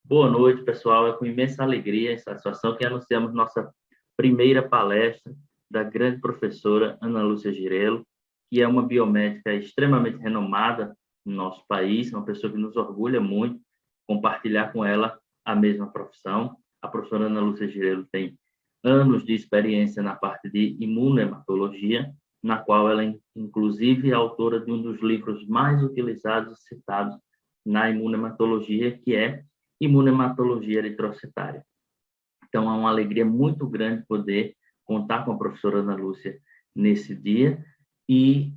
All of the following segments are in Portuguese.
Boa noite, pessoal. É com imensa alegria e satisfação que anunciamos nossa primeira palestra da grande professora Ana Lúcia Girello, que é uma biomédica extremamente renomada no nosso país, uma pessoa que nos orgulha muito compartilhar com ela a mesma profissão. A professora Ana Lúcia Girello tem anos de experiência na parte de imunohematologia, na qual ela, inclusive, é autora de um dos livros mais utilizados e citados na imunohematologia, que é Imunohematologia Eritrocitária. Então, é uma alegria muito grande poder contar com a professora Ana Lúcia nesse dia e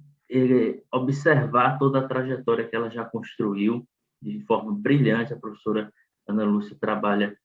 observar toda a trajetória que ela já construiu de forma brilhante. A professora Ana Lúcia trabalha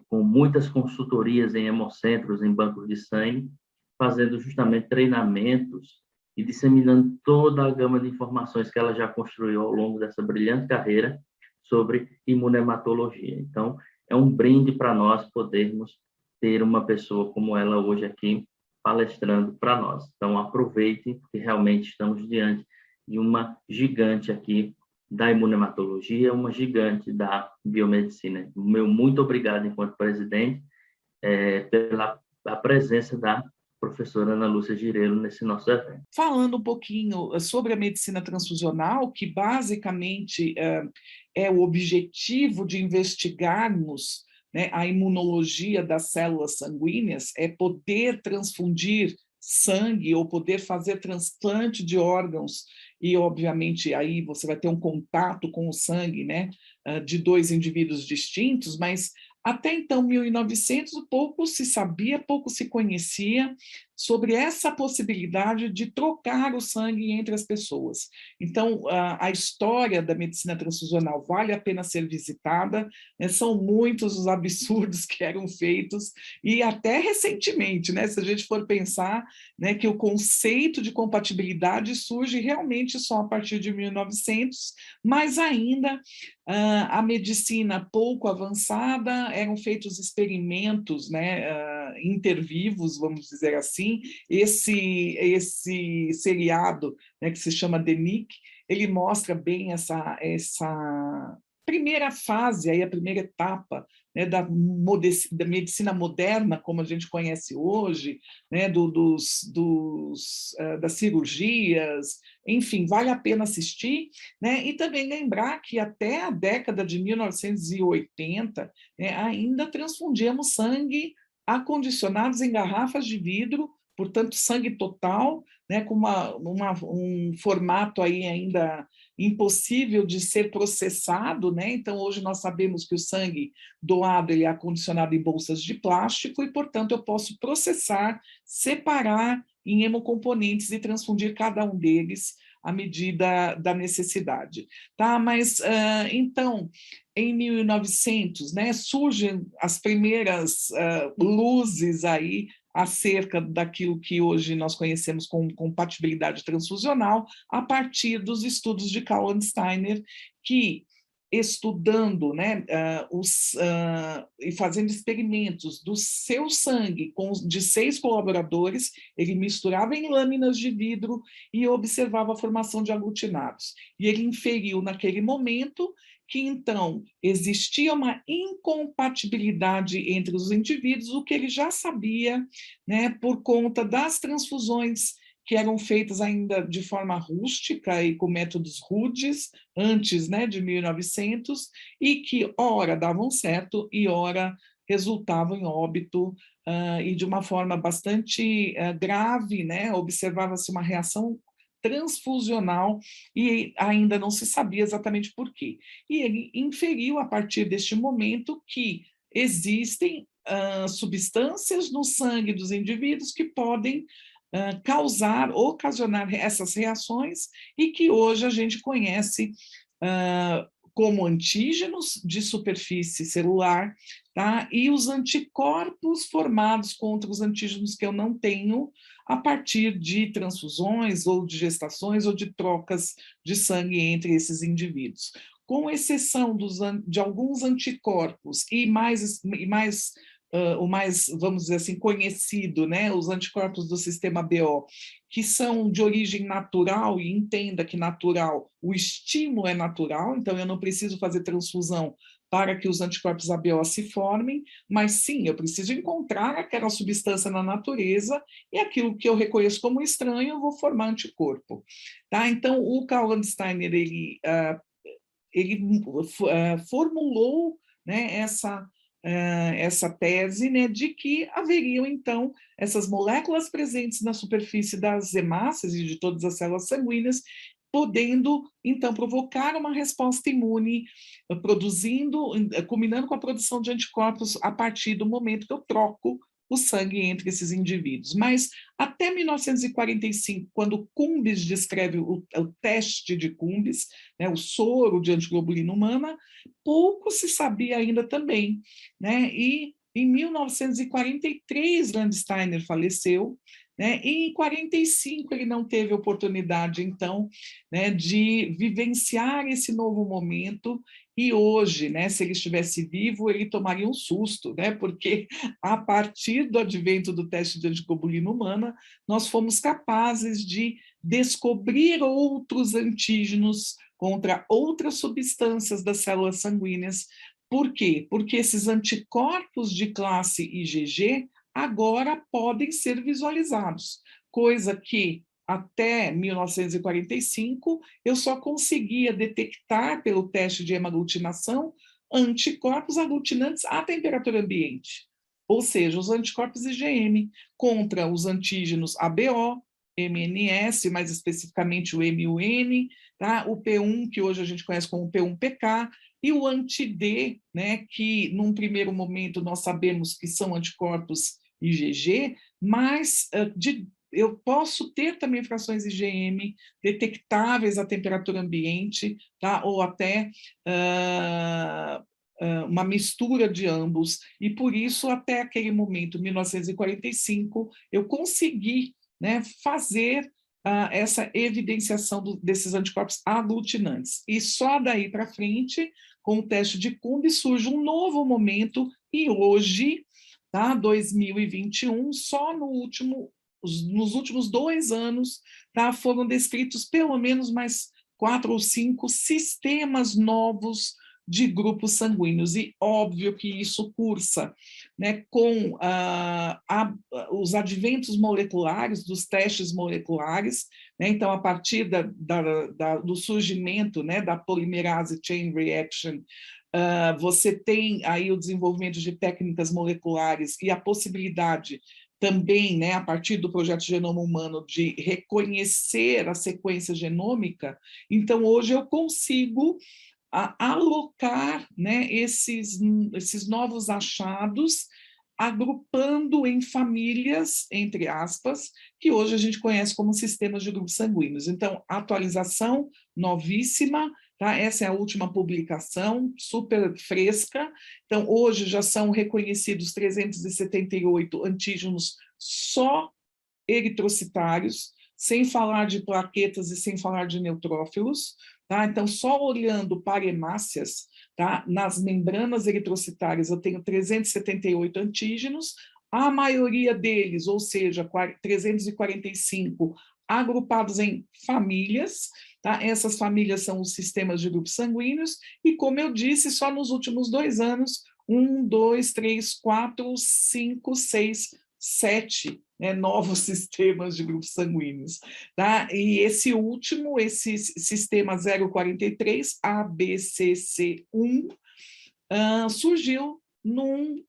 com muitas consultorias em hemocentros, em bancos de sangue, fazendo justamente treinamentos e disseminando toda a gama de informações que ela já construiu ao longo dessa brilhante carreira sobre imunohematologia. Então, é um brinde para nós podermos ter uma pessoa como ela hoje aqui palestrando para nós. Então, aproveitem, porque realmente estamos diante de uma gigante aqui da imunohematologia, uma gigante da biomedicina. Meu muito obrigado, enquanto presidente, pela a presença da professora Ana Lúcia Girello nesse nosso evento. Falando um pouquinho sobre a medicina transfusional, que basicamente é o objetivo de investigarmos, né, a imunologia das células sanguíneas, é poder transfundir sangue ou poder fazer transplante de órgãos, e obviamente aí você vai ter um contato com o sangue, né, de dois indivíduos distintos, mas até então, 1900, pouco se sabia, pouco se conhecia sobre essa possibilidade de trocar o sangue entre as pessoas. Então, a história da medicina transfusional vale a pena ser visitada, né? São muitos os absurdos que eram feitos, e até recentemente, né, se a gente for pensar, né, que o conceito de compatibilidade surge realmente só a partir de 1900, mas ainda a medicina pouco avançada, eram feitos experimentos, né, intervivos, vamos dizer assim. Esse seriado, né, que se chama The Nick, ele mostra bem essa primeira fase, aí a primeira etapa, né, da medicina moderna, como a gente conhece hoje, né, das cirurgias, enfim, vale a pena assistir, né, e também lembrar que até a década de 1980, né, ainda transfundíamos sangue acondicionados em garrafas de vidro, portanto, sangue total, né, com um formato aí ainda impossível de ser processado, né? Então, hoje nós sabemos que o sangue doado ele é acondicionado em bolsas de plástico e, portanto, eu posso processar, separar em hemocomponentes e transfundir cada um deles à medida da necessidade. Tá? Mas, então, em 1900, né, surgem as primeiras luzes aí acerca daquilo que hoje nós conhecemos como compatibilidade transfusional, a partir dos estudos de Karl Landsteiner, que estudando, né, e fazendo experimentos do seu sangue de 6 colaboradores, ele misturava em lâminas de vidro e observava a formação de aglutinados. E ele inferiu naquele momento que, então, existia uma incompatibilidade entre os indivíduos, o que ele já sabia, né, por conta das transfusões que eram feitas ainda de forma rústica e com métodos rudes, antes, né, de 1900, e que ora davam certo e ora resultavam em óbito, e de uma forma bastante grave, né, observava-se uma reação transfusional e ainda não se sabia exatamente por quê. E ele inferiu, a partir deste momento, que existem substâncias no sangue dos indivíduos que podem causar, ocasionar essas reações, e que hoje a gente conhece como antígenos de superfície celular, tá? E os anticorpos formados contra os antígenos que eu não tenho, a partir de transfusões ou de gestações ou de trocas de sangue entre esses indivíduos. Com exceção de alguns anticorpos e mais o mais, vamos dizer assim, conhecido, né, os anticorpos do sistema BO, que são de origem natural, e entenda que natural, o estímulo é natural, então eu não preciso fazer transfusão para que os anticorpos ABO se formem, mas sim, eu preciso encontrar aquela substância na natureza e aquilo que eu reconheço como estranho, eu vou formar anticorpo. Tá? Então, o Karl Landsteiner, ele formulou, né, essa tese, né, de que haveriam, então, essas moléculas presentes na superfície das hemácias e de todas as células sanguíneas, podendo, então, provocar uma resposta imune, combinando com a produção de anticorpos a partir do momento que eu troco o sangue entre esses indivíduos. Mas até 1945, quando Cumbis descreve o teste de Cumbis, né, o soro de antiglobulina humana, pouco se sabia ainda também, né? E em 1943, Landsteiner faleceu, né? E em 45 ele não teve oportunidade, então, né, de vivenciar esse novo momento. E hoje, né, se ele estivesse vivo, ele tomaria um susto, né? Porque a partir do advento do teste de antiglobulina humana, nós fomos capazes de descobrir outros antígenos contra outras substâncias das células sanguíneas. Por quê? Porque esses anticorpos de classe IgG agora podem ser visualizados, coisa que até 1945 eu só conseguia detectar pelo teste de hemaglutinação anticorpos aglutinantes à temperatura ambiente, ou seja, os anticorpos IgM contra os antígenos ABO, MNS, mais especificamente o MUN, tá? O P1, que hoje a gente conhece como P1PK, e o anti-D, né, que num primeiro momento nós sabemos que são anticorpos IgG, mas eu posso ter também frações IgM detectáveis à temperatura ambiente, tá? Ou até uma mistura de ambos, e por isso, até aquele momento, 1945, eu consegui, né, fazer essa evidenciação desses anticorpos aglutinantes. E só daí para frente, com o teste de Cumbis, surge um novo momento, e hoje, tá, 2021, só nos últimos 2 anos, tá, foram descritos pelo menos mais 4 ou 5 sistemas novos de grupos sanguíneos, e óbvio que isso cursa, né, com os adventos moleculares, dos testes moleculares, né, então, a partir do surgimento, né, da polimerase chain reaction, você tem aí o desenvolvimento de técnicas moleculares e a possibilidade também, né, a partir do projeto Genoma Humano, de reconhecer a sequência genômica. Então, hoje eu consigo alocar, né, esses novos achados, agrupando em famílias, entre aspas, que hoje a gente conhece como sistemas de grupos sanguíneos. Então, atualização novíssima, tá? Essa é a última publicação, super fresca. Então, hoje já são reconhecidos 378 antígenos só eritrocitários, sem falar de plaquetas e sem falar de neutrófilos. Tá? Então, só olhando para hemácias, tá? Nas membranas eritrocitárias, eu tenho 378 antígenos, a maioria deles, ou seja, 345, agrupados em famílias. Tá? Essas famílias são os sistemas de grupos sanguíneos, e, como eu disse, só nos últimos 2 anos, 1, 2, 3, 4, 5, 6, 7, né, novos sistemas de grupos sanguíneos. Tá? E esse último, esse sistema 043, ABCC1, surgiu num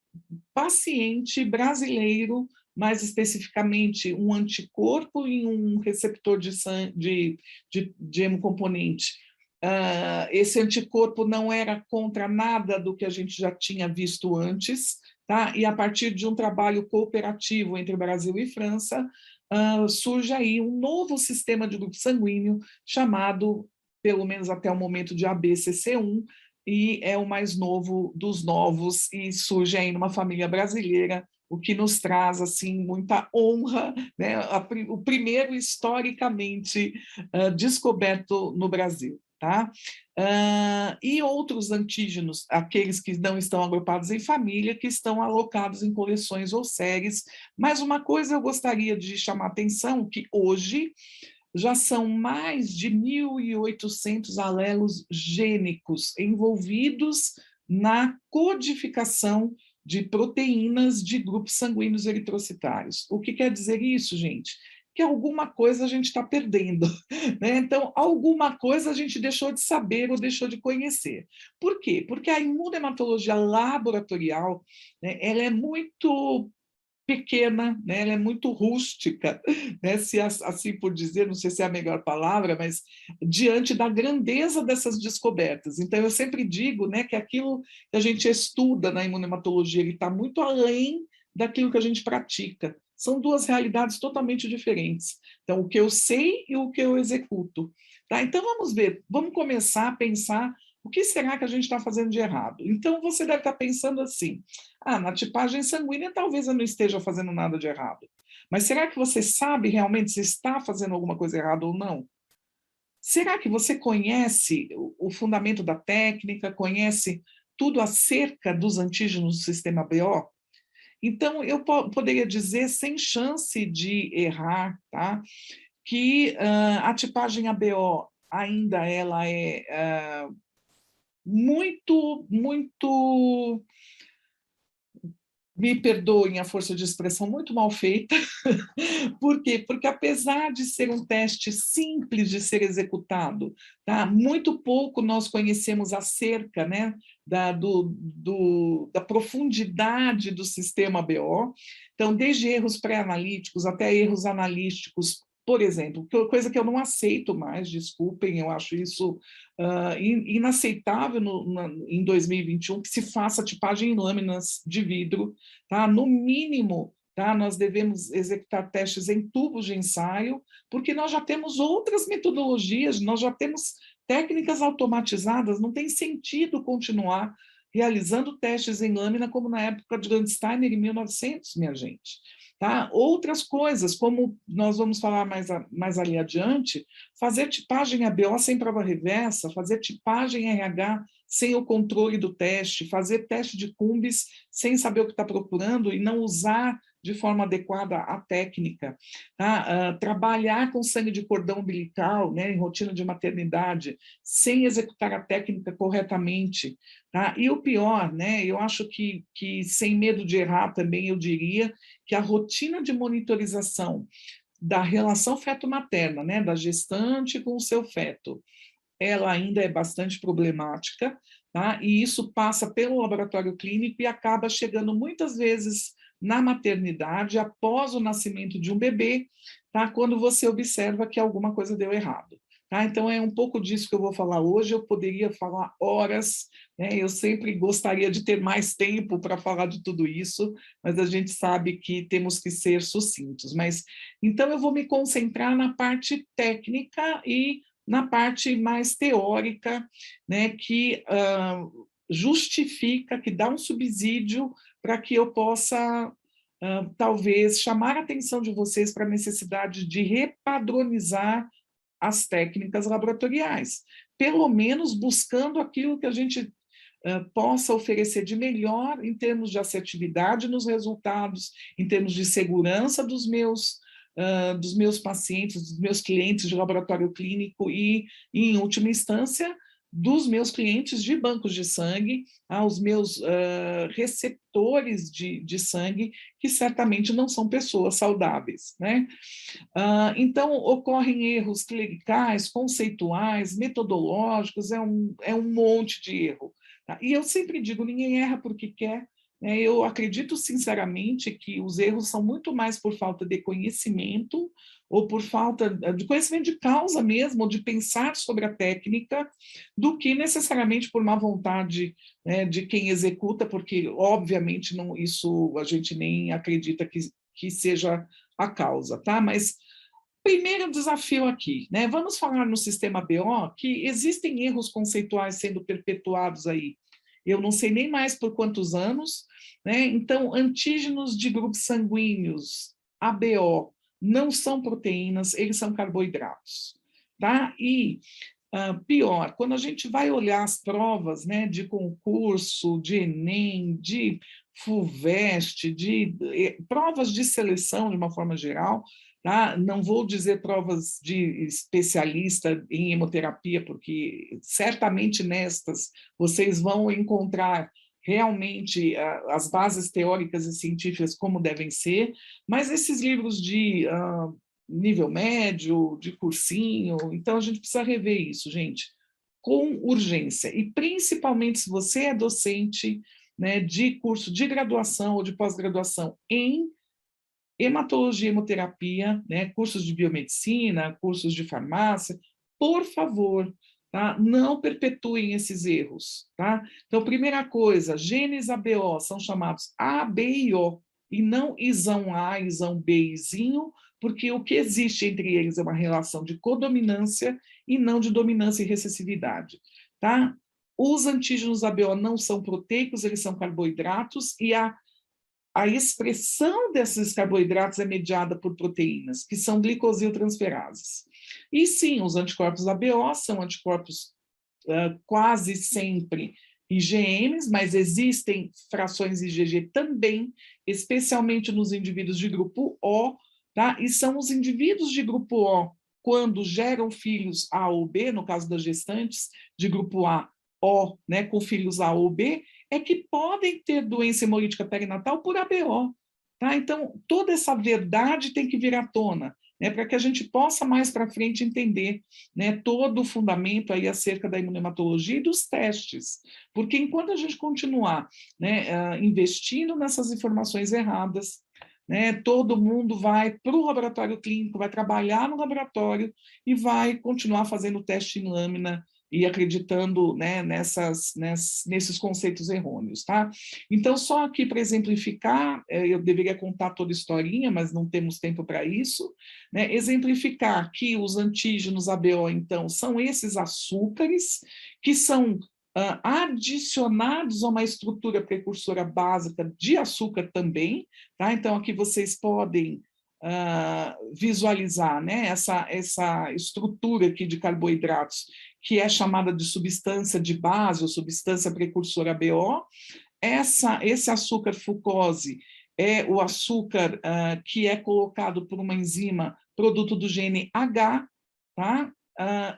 paciente brasileiro, mais especificamente um anticorpo em um receptor de hemocomponente. Esse anticorpo não era contra nada do que a gente já tinha visto antes, tá? E a partir de um trabalho cooperativo entre Brasil e França, surge aí um novo sistema de grupo sanguíneo chamado, pelo menos até o momento, de ABCC1, e é o mais novo dos novos, e surge aí numa família brasileira, o que nos traz assim muita honra, né? O primeiro historicamente descoberto no Brasil. Tá? E outros antígenos, aqueles que não estão agrupados em família, que estão alocados em coleções ou séries. Mas uma coisa eu gostaria de chamar a atenção, que hoje já são mais de 1.800 alelos gênicos envolvidos na codificação de proteínas de grupos sanguíneos eritrocitários. O que quer dizer isso, gente? Que alguma coisa a gente está perdendo, né? Então, alguma coisa a gente deixou de saber ou deixou de conhecer. Por quê? Porque a imunohematologia laboratorial, né, ela é muito pequena, né? Ela é muito rústica, né? Se assim por dizer, não sei se é a melhor palavra, mas diante da grandeza dessas descobertas. Então, eu sempre digo, né, que aquilo que a gente estuda na imunohematologia está muito além daquilo que a gente pratica. São duas realidades totalmente diferentes. Então, o que eu sei e o que eu executo. Tá? Então, vamos ver, vamos começar a pensar o que será que a gente está fazendo de errado. Então, você deve estar pensando assim, na tipagem sanguínea talvez eu não esteja fazendo nada de errado. Mas será que você sabe realmente se está fazendo alguma coisa errada ou não? Será que você conhece o fundamento da técnica, conhece tudo acerca dos antígenos do sistema BO? Então, eu poderia dizer, sem chance de errar, tá, que a tipagem ABO ainda ela é muito, me perdoem a força de expressão, muito mal feita. Por quê? Porque apesar de ser um teste simples de ser executado, tá? Muito pouco nós conhecemos acerca, né, da profundidade do sistema BO. Então, desde erros pré-analíticos até erros analíticos, por exemplo, coisa que eu não aceito mais, desculpem, eu acho isso inaceitável em 2021, que se faça tipagem em lâminas de vidro, tá? No mínimo, tá? Nós devemos executar testes em tubos de ensaio, porque nós já temos outras metodologias, nós já temos técnicas automatizadas, não tem sentido continuar realizando testes em lâmina como na época de Landsteiner, em 1900, minha gente. Tá? Outras coisas, como nós vamos falar mais ali adiante, fazer tipagem ABO sem prova reversa, fazer tipagem RH sem o controle do teste, fazer teste de cumbis sem saber o que está procurando e não usar de forma adequada a técnica, tá? Trabalhar com sangue de cordão umbilical, né, em rotina de maternidade, sem executar a técnica corretamente, tá? E o pior, né, eu acho que sem medo de errar também, eu diria que a rotina de monitorização da relação feto-materna, né, da gestante com o seu feto, ela ainda é bastante problemática, tá? E isso passa pelo laboratório clínico e acaba chegando muitas vezes na maternidade, após o nascimento de um bebê, tá? Quando você observa que alguma coisa deu errado. Tá? Então, é um pouco disso que eu vou falar hoje. Eu poderia falar horas, né? Eu sempre gostaria de ter mais tempo para falar de tudo isso, mas a gente sabe que temos que ser sucintos. Mas, então, eu vou me concentrar na parte técnica e na parte mais teórica, né, que justifica, que dá um subsídio para que eu possa, talvez, chamar a atenção de vocês para a necessidade de repadronizar as técnicas laboratoriais, pelo menos buscando aquilo que a gente possa oferecer de melhor em termos de assertividade nos resultados, em termos de segurança dos meus pacientes, dos meus clientes de laboratório clínico e, em última instância, dos meus clientes de bancos de sangue, aos meus receptores de sangue, que certamente não são pessoas saudáveis, né? Então, ocorrem erros clericais, conceituais, metodológicos, é um monte de erro. Tá? E eu sempre digo, ninguém erra porque quer. Né? Eu acredito sinceramente que os erros são muito mais por falta de conhecimento ou por falta de conhecimento de causa mesmo, ou de pensar sobre a técnica, do que necessariamente por má vontade, né, de quem executa, porque, obviamente, não, isso a gente nem acredita que seja a causa, tá? Mas primeiro desafio aqui, né? Vamos falar no sistema BO que existem erros conceituais sendo perpetuados aí. Eu não sei nem mais por quantos anos, né? Então, antígenos de grupos sanguíneos, ABO, não são proteínas, eles são carboidratos, tá? E pior, quando a gente vai olhar as provas, né, de concurso, de Enem, de FUVEST, de provas de seleção de uma forma geral, tá? Não vou dizer provas de especialista em hemoterapia, porque certamente nestas vocês vão encontrar realmente as bases teóricas e científicas como devem ser, mas esses livros de nível médio, de cursinho, então a gente precisa rever isso, gente, com urgência, e principalmente se você é docente, né, de curso de graduação ou de pós-graduação em hematologia e hemoterapia, né, cursos de biomedicina, cursos de farmácia, por favor, tá? Não perpetuem esses erros, tá? Então, primeira coisa, genes ABO são chamados A, B e O, e não isão A, isão B, izinho, porque o que existe entre eles é uma relação de codominância e não de dominância e recessividade, tá? Os antígenos ABO não são proteicos, eles são carboidratos, e a expressão desses carboidratos é mediada por proteínas, que são glicosiltransferases. E sim, os anticorpos ABO são anticorpos quase sempre IgMs, mas existem frações IgG também, especialmente nos indivíduos de grupo O, tá? E são os indivíduos de grupo O, quando geram filhos A ou B, no caso das gestantes, de grupo A, O, né, com filhos A ou B, é que podem ter doença hemolítica perinatal por ABO. Tá? Então, toda essa verdade tem que vir à tona, né, para que a gente possa mais para frente entender, né, todo o fundamento aí acerca da imunohematologia e dos testes. Porque enquanto a gente continuar, né, investindo nessas informações erradas, né, todo mundo vai para o laboratório clínico, vai trabalhar no laboratório e vai continuar fazendo teste em lâmina e acreditando, né, nesses conceitos errôneos, tá? Então, só aqui para exemplificar, eu deveria contar toda a historinha, mas não temos tempo para isso, né? Exemplificar que os antígenos ABO, então, são esses açúcares que são adicionados a uma estrutura precursora básica de açúcar também, tá? Então, aqui vocês podem visualizar, né, essa estrutura aqui de carboidratos, que é chamada de substância de base ou substância precursora BO. Esse açúcar fucose é o açúcar que é colocado por uma enzima produto do gene H, tá?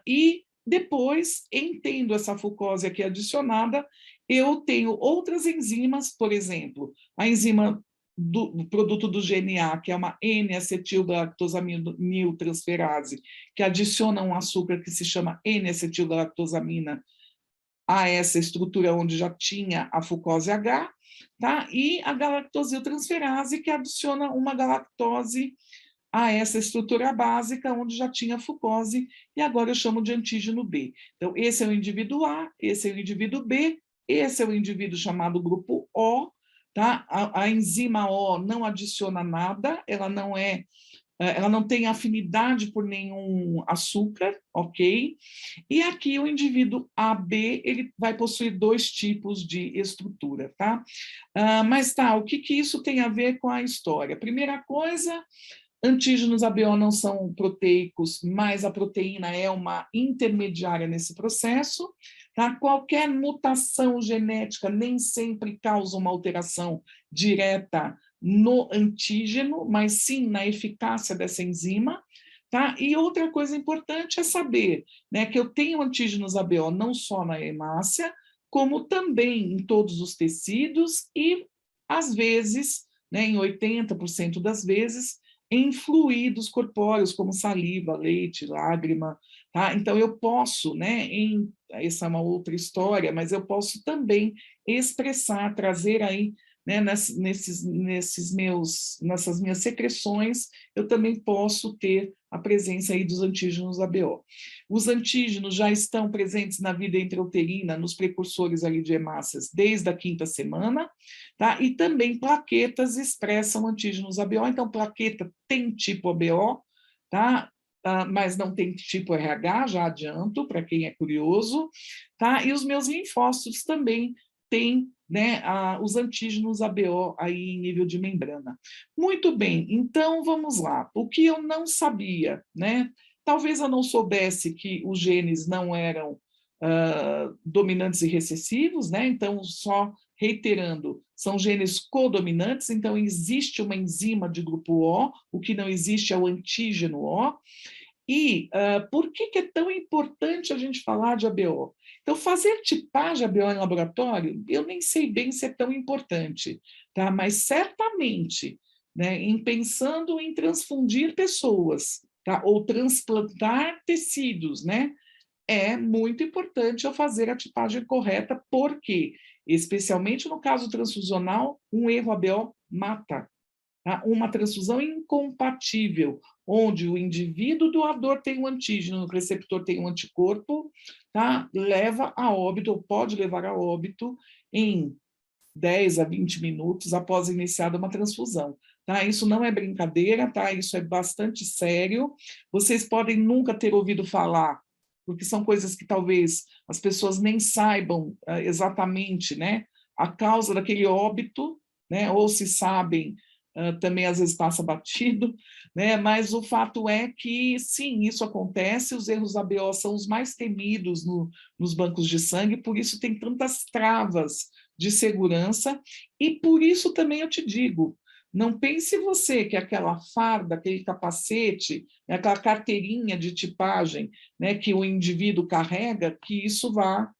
E depois, tendo essa fucose aqui adicionada, eu tenho outras enzimas, por exemplo, a enzima do produto do GNA, que é uma N-acetilgalactosaminotransferase, que adiciona um açúcar que se chama N-acetilgalactosamina a essa estrutura onde já tinha a fucose H, tá? E a galactosiltransferase, que adiciona uma galactose a essa estrutura básica onde já tinha a fucose, e agora eu chamo de antígeno B. Então, esse é o indivíduo A, esse é o indivíduo B, esse é o indivíduo chamado grupo O, tá? A enzima O não adiciona nada, ela não tem afinidade por nenhum açúcar, ok? E aqui o indivíduo AB, ele vai possuir dois tipos de estrutura, tá? Mas tá, o que isso tem a ver com a história? Primeira coisa, antígenos ABO não são proteicos, mas a proteína é uma intermediária nesse processo. Tá? Qualquer mutação genética nem sempre causa uma alteração direta no antígeno, mas sim na eficácia dessa enzima. Tá? E outra coisa importante é saber, né, que eu tenho antígenos ABO não só na hemácia, como também em todos os tecidos e, às vezes, né, em 80% das vezes, em fluidos corpóreos, como saliva, leite, lágrima. Tá? Então, eu posso, né, essa é uma outra história, mas eu posso também expressar, trazer aí, né, nessas minhas secreções, eu também posso ter a presença aí dos antígenos ABO. Os antígenos já estão presentes na vida intrauterina, nos precursores ali de hemácias, desde a 5ª semana, tá? E também plaquetas expressam antígenos ABO, então plaqueta tem tipo ABO, tá? Mas não tem tipo RH, já adianto, para quem é curioso, tá? E os meus linfócitos também têm, né, os antígenos ABO aí em nível de membrana. Muito bem, então vamos lá. O que eu não sabia, né? Talvez eu não soubesse que os genes não eram dominantes e recessivos, né? Então só reiterando, são genes codominantes, então existe uma enzima de grupo O que não existe é o antígeno O. E por que é tão importante a gente falar de ABO? Então, fazer tipagem ABO em laboratório, eu nem sei bem se é tão importante, tá? Mas certamente, né, em pensando em transfundir pessoas, tá? Ou transplantar tecidos, né? É muito importante eu fazer a tipagem correta, porque, especialmente no caso transfusional, um erro ABO mata. Tá? Uma transfusão incompatível, onde o indivíduo doador tem um antígeno, o receptor tem um anticorpo, tá? Leva a óbito, ou pode levar a óbito, em 10 a 20 minutos após iniciada uma transfusão. Tá? Isso não é brincadeira, tá? Isso é bastante sério. Vocês podem nunca ter ouvido falar, porque são coisas que talvez as pessoas nem saibam exatamente, né, a causa daquele óbito, né, ou se sabem, também às vezes passa batido, né, mas o fato é que, sim, isso acontece, os erros ABO são os mais temidos nos bancos de sangue, por isso tem tantas travas de segurança, e por isso também eu te digo, não pense você que aquela farda, aquele capacete, aquela carteirinha de tipagem, né, que o indivíduo carrega, que isso vá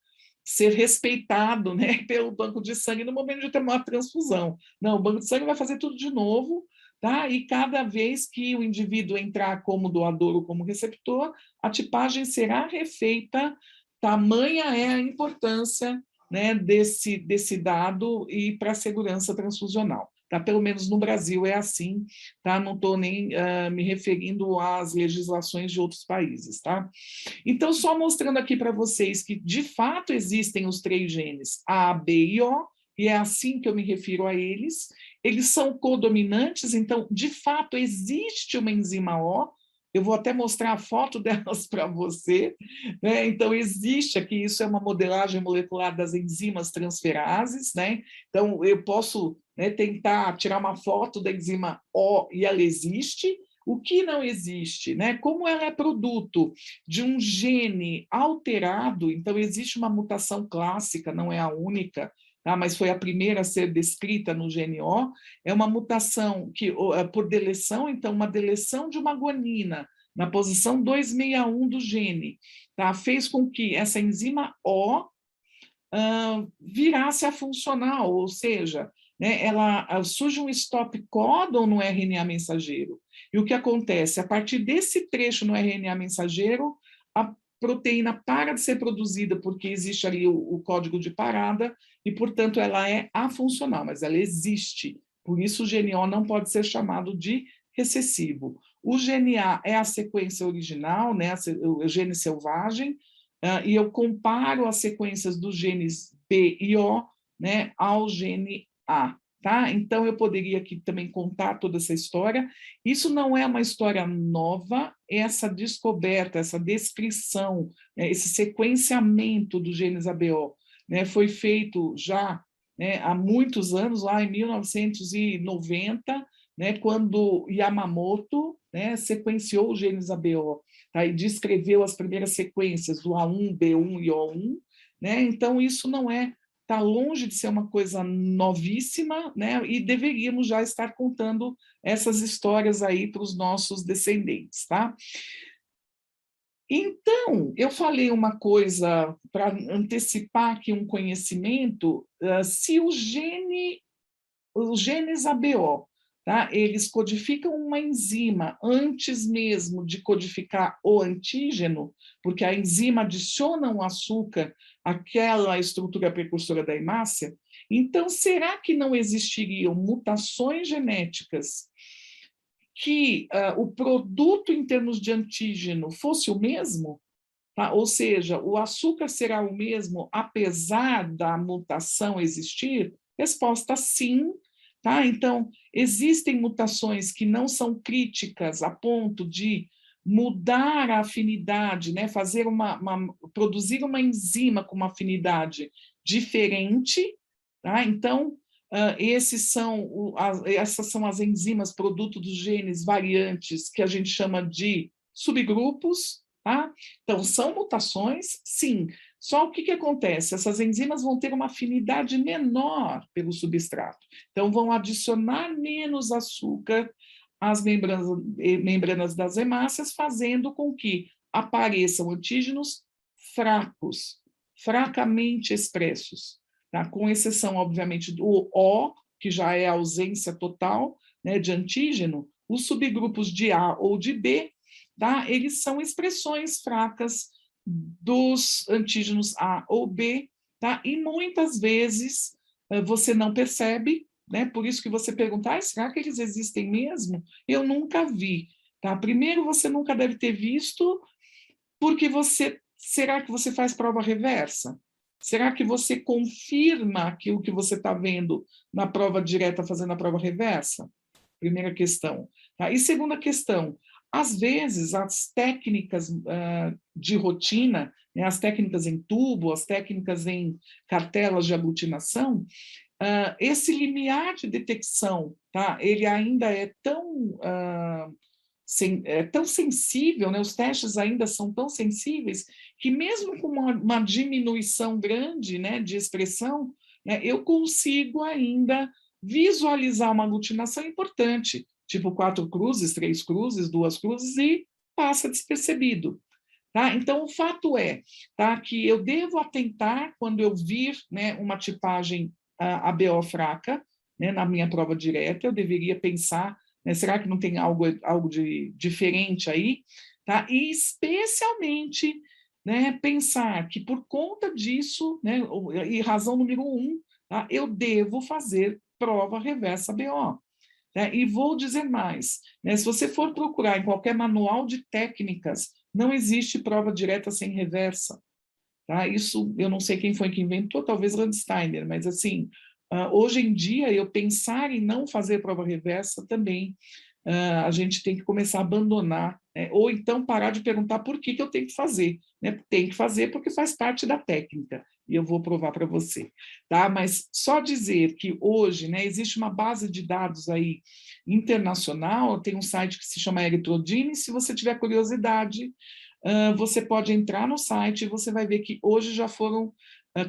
ser respeitado, né, pelo banco de sangue no momento de ter uma transfusão. Não, o banco de sangue vai fazer tudo de novo, tá? E cada vez que o indivíduo entrar como doador ou como receptor, a tipagem será refeita, tamanha é a importância, né, desse dado e para a segurança transfusional. Tá? Pelo menos no Brasil é assim, tá? Não estou nem me referindo às legislações de outros países. Tá? Então, só mostrando aqui para vocês que, de fato, existem os 3 genes A, B e O, e é assim que eu me refiro a eles. Eles são codominantes, então, de fato, existe uma enzima O, eu vou até mostrar a foto delas para você, né? Então, existe aqui, isso é uma modelagem molecular das enzimas transferases, né? Então, eu posso, né, tentar tirar uma foto da enzima O e ela existe. O que não existe, né? Como ela é produto de um gene alterado, então existe uma mutação clássica, não é a única, tá? Mas foi a primeira a ser descrita no gene O, é uma mutação que, por deleção, então, uma deleção de uma guanina na posição 261 do gene, tá? Fez com que essa enzima O virasse a funcional, ou seja, né, ela surge um stop codon no RNA mensageiro. E o que acontece? A partir desse trecho no RNA mensageiro, a proteína para de ser produzida, porque existe ali o código de parada, e, portanto, ela é afuncional, mas ela existe. Por isso, o GNO não pode ser chamado de recessivo. O GNA é a sequência original, né, o gene selvagem, e eu comparo as sequências dos genes B e O, né, ao gene A. Tá? Então, eu poderia aqui também contar toda essa história. Isso não é uma história nova, essa descoberta, essa descrição, né, esse sequenciamento dos genes ABO, né, foi feito já, né, há muitos anos, lá em 1990, né, quando Yamamoto, né, sequenciou os genes ABO, tá, e descreveu as primeiras sequências do A1, B1 e O1. Né, então, isso não é, está longe de ser uma coisa novíssima, né? E deveríamos já estar contando essas histórias aí para os nossos descendentes, tá? Então, eu falei uma coisa para antecipar aqui um conhecimento, se os genes ABO, tá? Eles codificam uma enzima antes mesmo de codificar o antígeno, porque a enzima adiciona um açúcar àquela estrutura precursora da hemácia. Então, será que não existiriam mutações genéticas que o produto em termos de antígeno fosse o mesmo? Tá? Ou seja, o açúcar será o mesmo apesar da mutação existir? Resposta sim. Tá? Então, existem mutações que não são críticas a ponto de mudar a afinidade, né? Fazer produzir uma enzima com uma afinidade diferente. Tá? Então, essas são as enzimas produto dos genes variantes que a gente chama de subgrupos. Tá? Então, são mutações, sim, Só o que acontece? Essas enzimas vão ter uma afinidade menor pelo substrato, então vão adicionar menos açúcar às membranas das hemácias, fazendo com que apareçam antígenos fracos, fracamente expressos, tá? Com exceção, obviamente, do O, que já é a ausência total, né, de antígeno, os subgrupos de A ou de B, tá? Eles são expressões fracas dos antígenos A ou B, tá? E muitas vezes você não percebe, né? Por isso que você pergunta, será que eles existem mesmo? Eu nunca vi, tá? Primeiro, você nunca deve ter visto, porque será que você faz prova reversa? Será que você confirma aquilo que você está vendo na prova direta fazendo a prova reversa? Primeira questão. Tá? E segunda questão, às vezes as técnicas de rotina, né, as técnicas em tubo, as técnicas em cartelas de aglutinação, esse limiar de detecção, tá? Ele ainda é tão sensível, né? Os testes ainda são tão sensíveis, que mesmo com uma diminuição grande, né, de expressão, né, eu consigo ainda visualizar uma aglutinação importante, tipo 4 cruzes, 3 cruzes, 2 cruzes, e passa despercebido. Tá? Então, o fato é, tá, que eu devo atentar quando eu vir, né, uma tipagem ABO fraca, né, na minha prova direta, eu deveria pensar, né, será que não tem algo de diferente aí? Tá? E, especialmente, né, pensar que, por conta disso, né, e razão número 1, tá, eu devo fazer prova reversa ABO. Né? E vou dizer mais, né, se você for procurar em qualquer manual de técnicas, não existe prova direta sem reversa. Tá? Isso, eu não sei quem foi que inventou, talvez Landsteiner, mas assim, hoje em dia, eu pensar em não fazer prova reversa também, a gente tem que começar a abandonar, né? Ou então parar de perguntar por que eu tenho que fazer. Né? Tem que fazer porque faz parte da técnica, e eu vou provar para você. Tá? Mas só dizer que hoje, né, existe uma base de dados aí internacional, tem um site que se chama Erythrodine, se você tiver curiosidade, você pode entrar no site e você vai ver que hoje já foram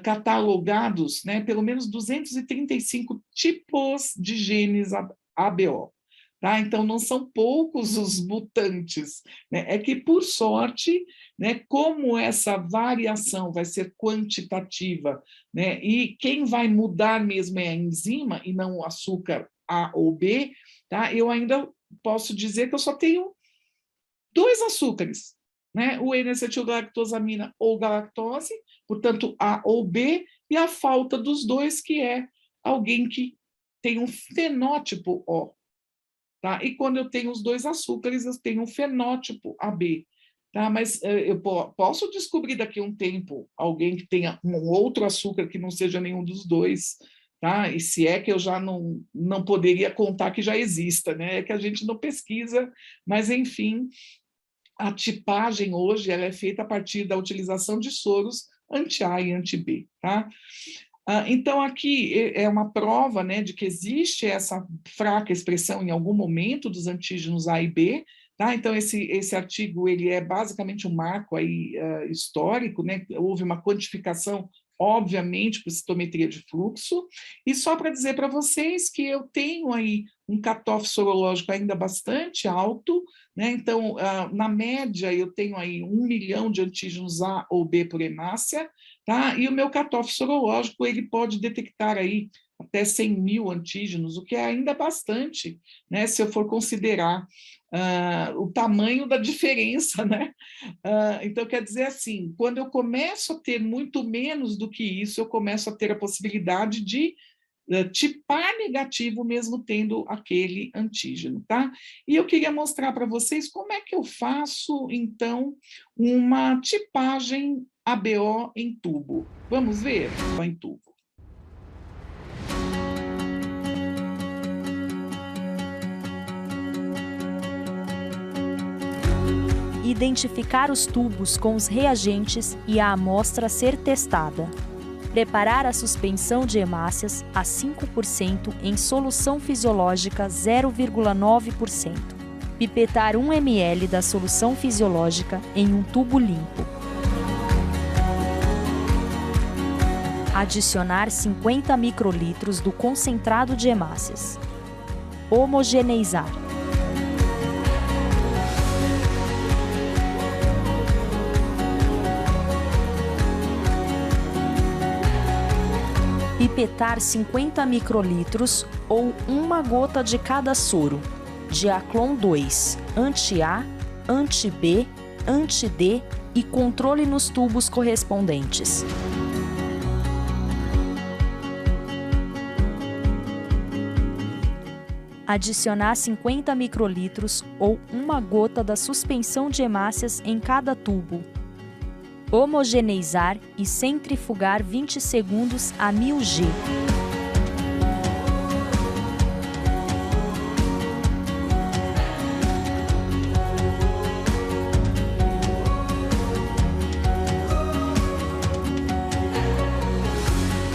catalogados, né, pelo menos 235 tipos de genes ABO. Tá? Então, não são poucos os mutantes. Né? É que, por sorte, né, como essa variação vai ser quantitativa, né, e quem vai mudar mesmo é a enzima e não o açúcar A ou B, tá? Eu ainda posso dizer que eu só tenho 2 açúcares, né? O N-acetilgalactosamina ou galactose, portanto, A ou B, e a falta dos 2, que é alguém que tem um fenótipo O. Tá? E quando eu tenho os 2 açúcares, eu tenho um fenótipo AB. Tá? Mas eu posso descobrir daqui a um tempo alguém que tenha um outro açúcar que não seja nenhum dos 2. Tá? E se é que eu já não poderia contar que já exista, né? É que a gente não pesquisa, mas, enfim, a tipagem hoje ela é feita a partir da utilização de soros anti-A e anti-B. Tá? Então, aqui é uma prova, né, de que existe essa fraca expressão em algum momento dos antígenos A e B. Tá? Então, esse artigo ele é basicamente um marco aí, histórico, né? Houve uma quantificação, obviamente, por citometria de fluxo, e só para dizer para vocês que eu tenho aí um cutoff sorológico ainda bastante alto, né? Então, na média, eu tenho aí 1 milhão de antígenos A ou B por hemácia, tá? E o meu cutoff sorológico, ele pode detectar aí até 100 mil antígenos, o que é ainda bastante, né? Se eu for considerar o tamanho da diferença, né? Então, quer dizer assim, quando eu começo a ter muito menos do que isso, eu começo a ter a possibilidade de tipar negativo mesmo tendo aquele antígeno, tá? E eu queria mostrar para vocês como é que eu faço, então, uma tipagem ABO em tubo. Vamos ver? Só em tubo. Identificar os tubos com os reagentes e a amostra a ser testada. Preparar a suspensão de hemácias a 5% em solução fisiológica 0,9%. Pipetar 1 ml da solução fisiológica em um tubo limpo. Adicionar 50 microlitros do concentrado de hemácias. Homogeneizar. Pipetar 50 microlitros ou uma gota de cada soro. Diaclon 2, anti-A, anti-B, anti-D e controle nos tubos correspondentes. Adicionar 50 microlitros ou uma gota da suspensão de hemácias em cada tubo. Homogeneizar e centrifugar 20 segundos a 1000 G.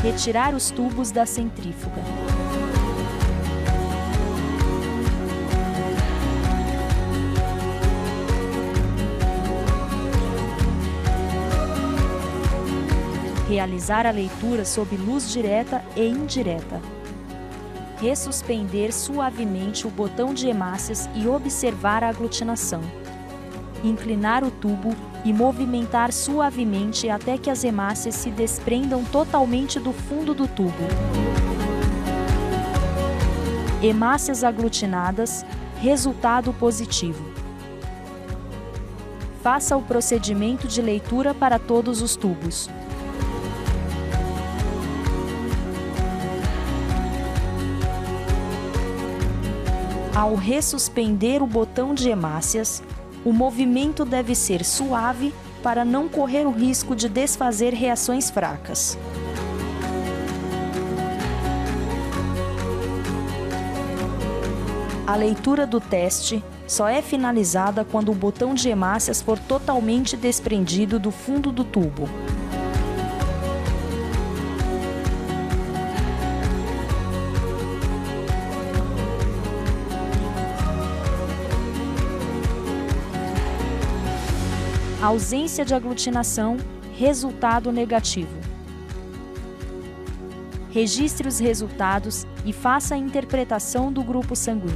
Retirar os tubos da centrífuga. Realizar a leitura sob luz direta e indireta. Ressuspender suavemente o botão de hemácias e observar a aglutinação. Inclinar o tubo e movimentar suavemente até que as hemácias se desprendam totalmente do fundo do tubo. Hemácias aglutinadas, resultado positivo. Faça o procedimento de leitura para todos os tubos. Ao ressuspender o botão de hemácias, o movimento deve ser suave para não correr o risco de desfazer reações fracas. A leitura do teste só é finalizada quando o botão de hemácias for totalmente desprendido do fundo do tubo. Ausência de aglutinação, resultado negativo. Registre os resultados e faça a interpretação do grupo sanguíneo.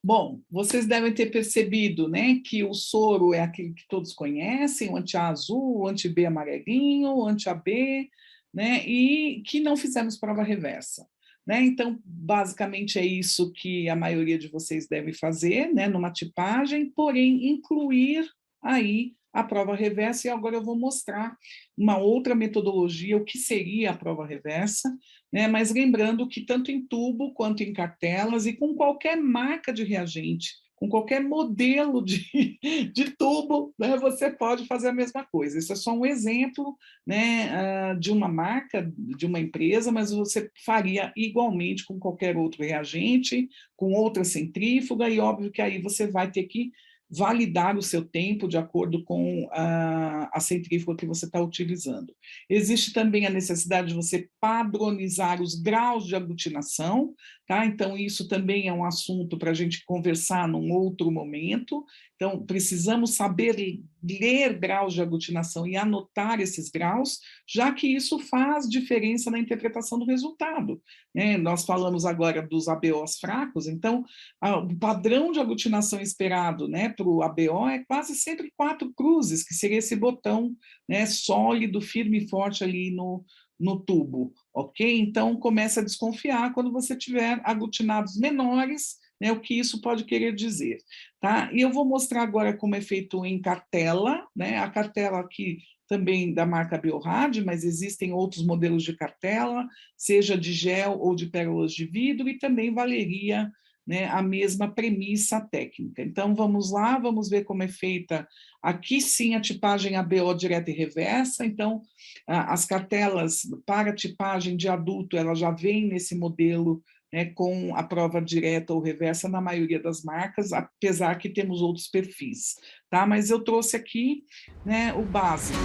Bom, vocês devem ter percebido, né, que o soro é aquele que todos conhecem, o anti-A azul, o anti-B amarelinho, o anti-AB, né, e que não fizemos prova reversa. Né? Então, basicamente é isso que a maioria de vocês deve fazer, né, numa tipagem, porém incluir aí a prova reversa, e agora eu vou mostrar uma outra metodologia, o que seria a prova reversa, né, mas lembrando que tanto em tubo quanto em cartelas e com qualquer marca de reagente, com qualquer modelo de tubo, né, você pode fazer a mesma coisa. Isso é só um exemplo, né, de uma marca, de uma empresa, mas você faria igualmente com qualquer outro reagente, com outra centrífuga, e óbvio que aí você vai ter que validar o seu tempo de acordo com a centrífuga que você está utilizando. Existe também a necessidade de você padronizar os graus de aglutinação, tá? Então, isso também é um assunto para a gente conversar num outro momento. Então, precisamos saber ler graus de aglutinação e anotar esses graus, já que isso faz diferença na interpretação do resultado, né? Nós falamos agora dos ABOs fracos, então, o padrão de aglutinação esperado, né, para o ABO é quase sempre 4 cruzes, que seria esse botão, né, sólido, firme e forte ali no tubo, ok? Então, comece a desconfiar quando você tiver aglutinados menores, né, o que isso pode querer dizer, tá? E eu vou mostrar agora como é feito em cartela, né? A cartela aqui também da marca Biorad, mas existem outros modelos de cartela, seja de gel ou de pérolas de vidro, e também valeria, né, a mesma premissa técnica. Então, vamos lá, vamos ver como é feita, aqui sim, a tipagem ABO direta e reversa. Então, as cartelas para tipagem de adulto, ela já vem nesse modelo, né, com a prova direta ou reversa na maioria das marcas, apesar que temos outros perfis, tá? Mas eu trouxe aqui, né, o básico.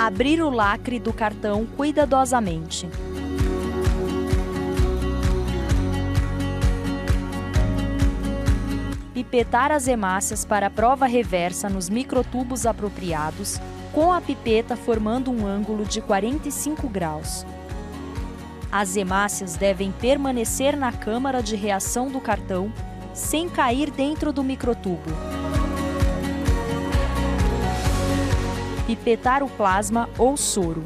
Abrir o lacre do cartão cuidadosamente. Pipetar as hemácias para a prova reversa nos microtubos apropriados, com a pipeta formando um ângulo de 45 graus. As hemácias devem permanecer na câmara de reação do cartão, sem cair dentro do microtubo. Pipetar o plasma ou soro.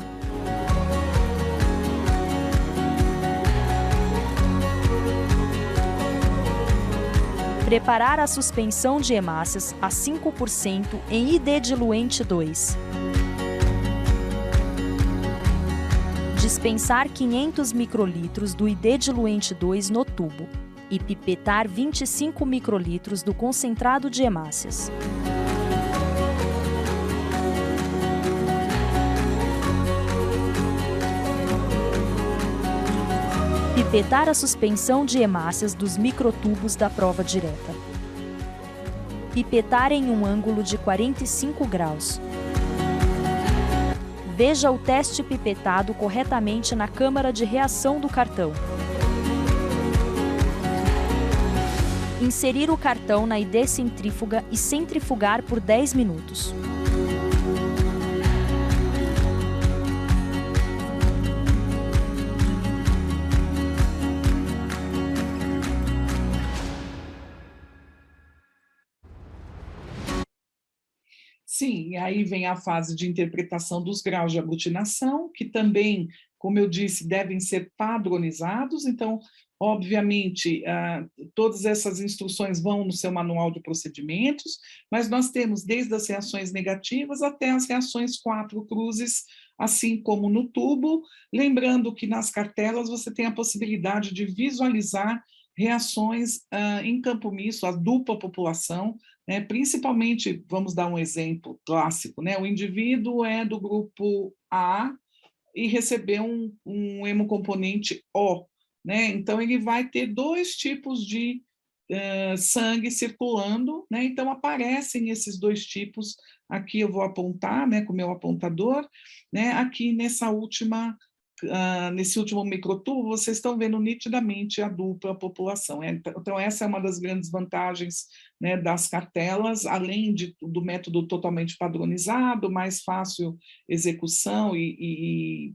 Preparar a suspensão de hemácias a 5% em ID diluente 2. Dispensar 500 microlitros do ID diluente 2 no tubo e pipetar 25 microlitros do concentrado de hemácias. Pipetar a suspensão de hemácias dos microtubos da prova direta. Pipetar em um ângulo de 45 graus. Veja o teste pipetado corretamente na câmara de reação do cartão. Inserir o cartão na ID centrífuga e centrifugar por 10 minutos. Sim, e aí vem a fase de interpretação dos graus de aglutinação, que também, como eu disse, devem ser padronizados. Então, obviamente, todas essas instruções vão no seu manual de procedimentos, mas nós temos desde as reações negativas até as reações 4 cruzes, assim como no tubo, lembrando que nas cartelas você tem a possibilidade de visualizar reações em campo misto, a dupla população, né? Principalmente, vamos dar um exemplo clássico, né? O indivíduo é do grupo A e recebeu um hemocomponente O, né? Então, ele vai ter 2 tipos de sangue circulando, né? Então, aparecem esses 2 tipos, aqui eu vou apontar, né, com o meu apontador, né? Aqui nessa última nesse último microtubo, vocês estão vendo nitidamente a dupla população. Então, essa é uma das grandes vantagens, né, das cartelas, além do método totalmente padronizado, mais fácil execução e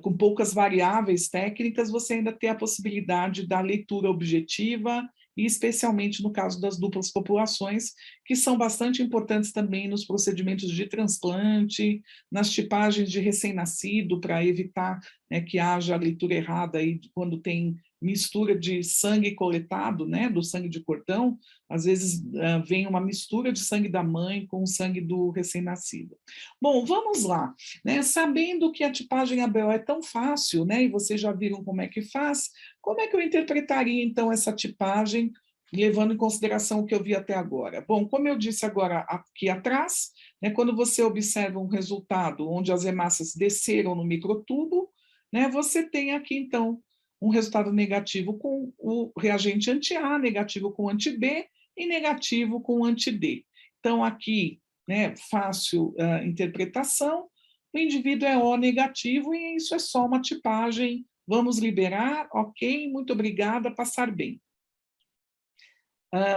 com poucas variáveis técnicas, você ainda tem a possibilidade da leitura objetiva, e especialmente no caso das duplas populações, que são bastante importantes também nos procedimentos de transplante, nas tipagens de recém-nascido, para evitar, né, que haja leitura errada aí, quando tem mistura de sangue coletado, né, do sangue de cordão, às vezes vem uma mistura de sangue da mãe com o sangue do recém-nascido. Bom, vamos lá, né, sabendo que a tipagem ABO é tão fácil, né, e vocês já viram como é que faz, como é que eu interpretaria, então, essa tipagem, levando em consideração o que eu vi até agora? Bom, como eu disse agora aqui atrás, né, quando você observa um resultado onde as hemácias desceram no microtubo, né, você tem aqui, então, um resultado negativo com o reagente anti-A, negativo com anti-B e negativo com anti-D. Então, aqui, né, fácil interpretação, o indivíduo é O negativo e isso é só uma tipagem. Vamos liberar, ok, muito obrigada, passar bem.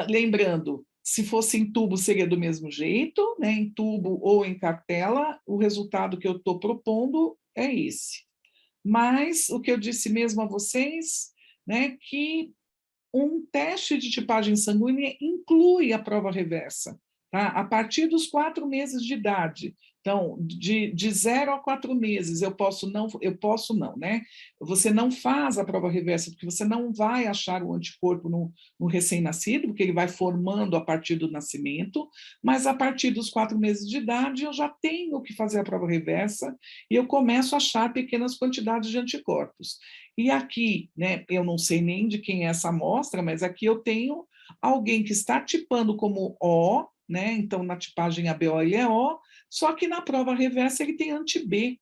Lembrando, se fosse em tubo seria do mesmo jeito, né? Em tubo ou em cartela, o resultado que eu estou propondo é esse. Mas o que eu disse mesmo a vocês, né, que um teste de tipagem sanguínea inclui a prova reversa, tá? A partir dos 4 meses de idade. Então, de 0 a 4 meses, eu posso não, né? Você não faz a prova reversa, porque você não vai achar o anticorpo no recém-nascido, porque ele vai formando a partir do nascimento, mas a partir dos 4 meses de idade, eu já tenho que fazer a prova reversa e eu começo a achar pequenas quantidades de anticorpos. E aqui, né, eu não sei nem de quem é essa amostra, mas aqui eu tenho alguém que está tipando como O, né? Então, na tipagem ABO ele é O, só que na prova reversa ele tem anti-B,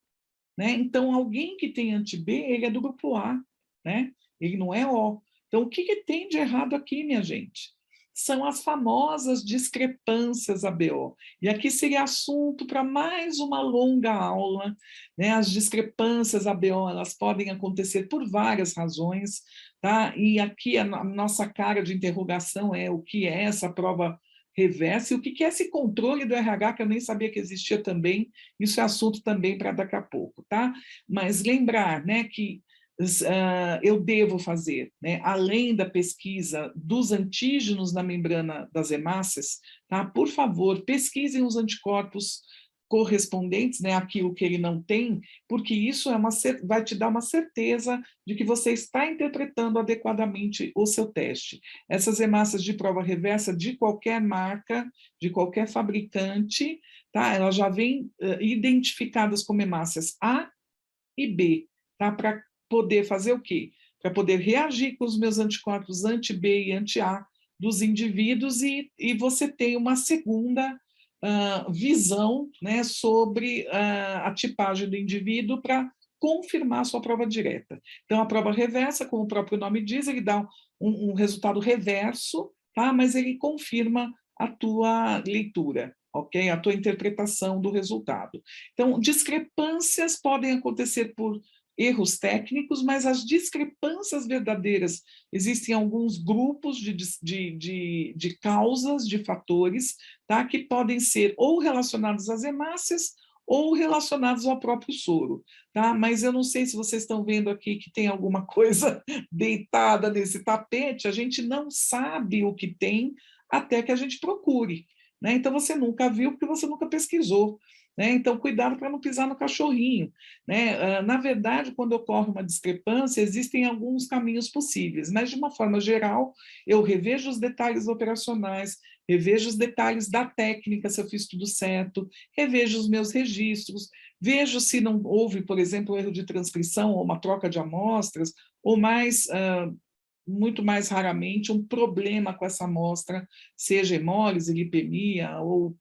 né? Então, alguém que tem anti-B, ele é do grupo A, né? Ele não é O. Então, o que tem de errado aqui, minha gente? são as famosas discrepâncias ABO. E aqui seria assunto para mais uma longa aula, né? As discrepâncias ABO, elas podem acontecer por várias razões, tá? E aqui a nossa cara de interrogação é o que é essa prova reversa e o que é esse controle do RH, que eu nem sabia que existia também. Isso é assunto também para daqui a pouco, tá? Mas lembrar, né, que eu devo fazer, né, além da pesquisa dos antígenos na membrana das hemácias, tá? Por favor, pesquisem os anticorpos correspondentes, né, àquilo que ele não tem, porque isso vai te dar uma certeza de que você está interpretando adequadamente o seu teste. Essas hemácias de prova reversa de qualquer marca, de qualquer fabricante, tá? Elas já vêm identificadas como hemácias A e B, tá? Para poder fazer o quê? Para poder reagir com os meus anticorpos anti-B e anti-A dos indivíduos e você tem uma segunda visão, né, sobre a tipagem do indivíduo para confirmar a sua prova direta. Então, a prova reversa, como o próprio nome diz, ele dá um resultado reverso, tá? Mas ele confirma a tua leitura, ok? A tua interpretação do resultado. Então, discrepâncias podem acontecer por erros técnicos, mas as discrepâncias verdadeiras, existem alguns grupos de causas, de fatores, tá, que podem ser ou relacionados às hemácias ou relacionados ao próprio soro, tá? Mas eu não sei se vocês estão vendo aqui que tem alguma coisa deitada nesse tapete, a gente não sabe o que tem até que a gente procure, né? Então você nunca viu porque você nunca pesquisou, né? Então, cuidado para não pisar no cachorrinho, né? Na verdade, quando ocorre uma discrepância, existem alguns caminhos possíveis, mas, de uma forma geral, eu revejo os detalhes operacionais, revejo os detalhes da técnica, se eu fiz tudo certo, revejo os meus registros, vejo se não houve, por exemplo, um erro de transcrição ou uma troca de amostras, ou mais... muito mais raramente, um problema com essa amostra, seja hemólise, lipemia ou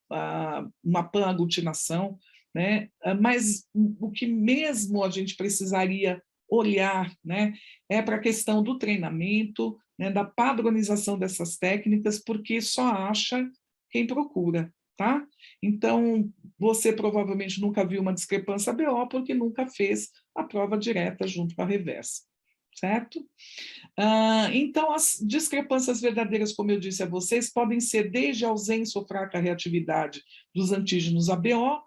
uma panaglutinação, né? Mas o que mesmo a gente precisaria olhar, né, é para a questão do treinamento, né, da padronização dessas técnicas, porque só acha quem procura, tá? Então, você provavelmente nunca viu uma discrepância BO porque nunca fez a prova direta junto com a reversa, certo? Então, as discrepâncias verdadeiras, como eu disse a vocês, podem ser desde a ausência ou fraca reatividade dos antígenos ABO,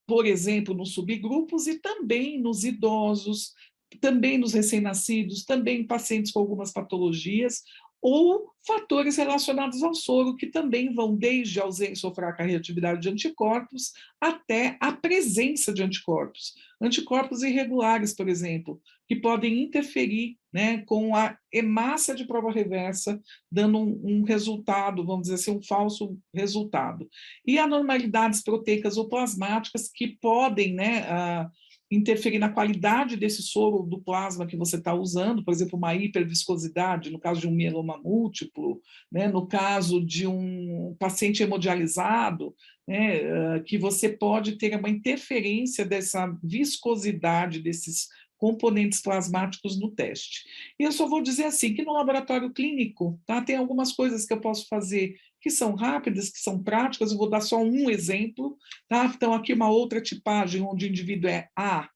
por exemplo, nos subgrupos, e também nos idosos, também nos recém-nascidos, também em pacientes com algumas patologias, ou fatores relacionados ao soro, que também vão desde a ausência ou fraca reatividade de anticorpos até a presença de anticorpos. Anticorpos irregulares, por exemplo, que podem interferir, né, com a hemácia de prova reversa, dando um resultado, vamos dizer assim, um falso resultado. E anormalidades proteicas ou plasmáticas que podem, né, interferir na qualidade desse soro do plasma que você está usando, por exemplo, uma hiperviscosidade, no caso de um mieloma múltiplo, né, no caso de um paciente hemodializado, né, que você pode ter uma interferência dessa viscosidade desses componentes plasmáticos no teste. E eu só vou dizer assim, que no laboratório clínico, tá, tem algumas coisas que eu posso fazer que são rápidas, que são práticas, eu vou dar só um exemplo, tá? Então, aqui uma outra tipagem onde o indivíduo é A,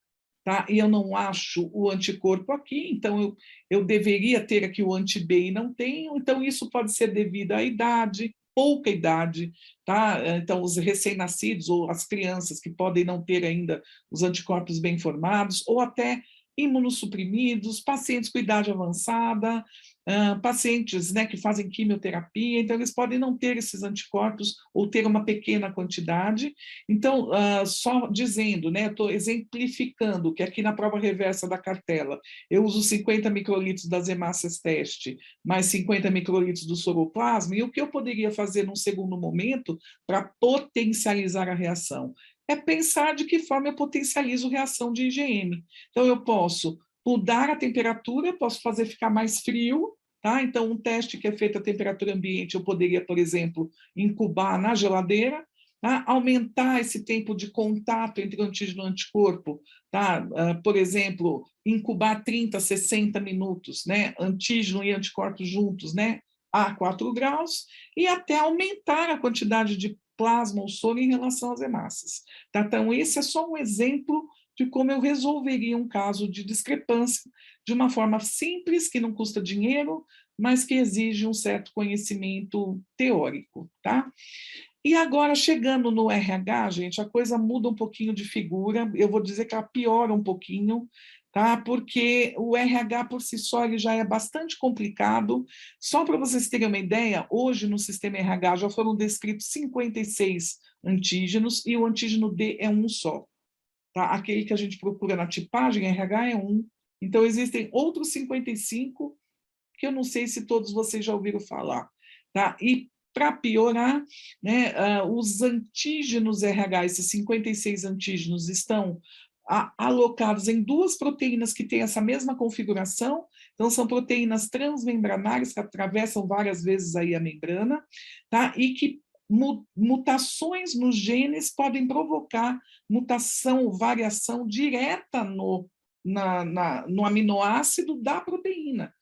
tá? E eu não acho o anticorpo aqui, então eu deveria ter aqui o anti-B e não tenho, então isso pode ser devido à idade, pouca idade, tá? Então, os recém-nascidos ou as crianças que podem não ter ainda os anticorpos bem formados, ou até imunossuprimidos, pacientes com idade avançada, pacientes, né, que fazem quimioterapia, então eles podem não ter esses anticorpos ou ter uma pequena quantidade. Então, só dizendo, né, estou exemplificando que aqui na prova reversa da cartela eu uso 50 microlitros das hemácias teste, mais 50 microlitros do soroplasma, e o que eu poderia fazer num segundo momento para potencializar a reação? É pensar de que forma eu potencializo reação de IgM. Então, eu posso mudar a temperatura, posso fazer ficar mais frio, tá? Então, um teste que é feito a temperatura ambiente, eu poderia, por exemplo, incubar na geladeira, tá? Aumentar esse tempo de contato entre o antígeno e o anticorpo, tá? Por exemplo, incubar 30, 60 minutos, né? Antígeno e anticorpos juntos, né? a 4 graus e até aumentar a quantidade de plasma ou soro em relação às hemácias. Tá? Então, esse é só um exemplo de como eu resolveria um caso de discrepância de uma forma simples, que não custa dinheiro, mas que exige um certo conhecimento teórico. Tá? E agora, chegando no RH, gente, a coisa muda um pouquinho de figura, eu vou dizer que ela piora um pouquinho, tá? Porque o RH por si só ele já é bastante complicado. Só para vocês terem uma ideia, hoje no sistema RH já foram descritos 56 antígenos e o antígeno D é um só. Tá? Aquele que a gente procura na tipagem RH é um. Então, existem outros 55 que eu não sei se todos vocês já ouviram falar. Tá? E, para piorar, né, os antígenos RH, esses 56 antígenos, estão alocados em 2 proteínas que têm essa mesma configuração. Então, são proteínas transmembranárias que atravessam várias vezes aí a membrana, tá? E que mutações nos genes podem provocar mutação, variação direta no aminoácido da proteína.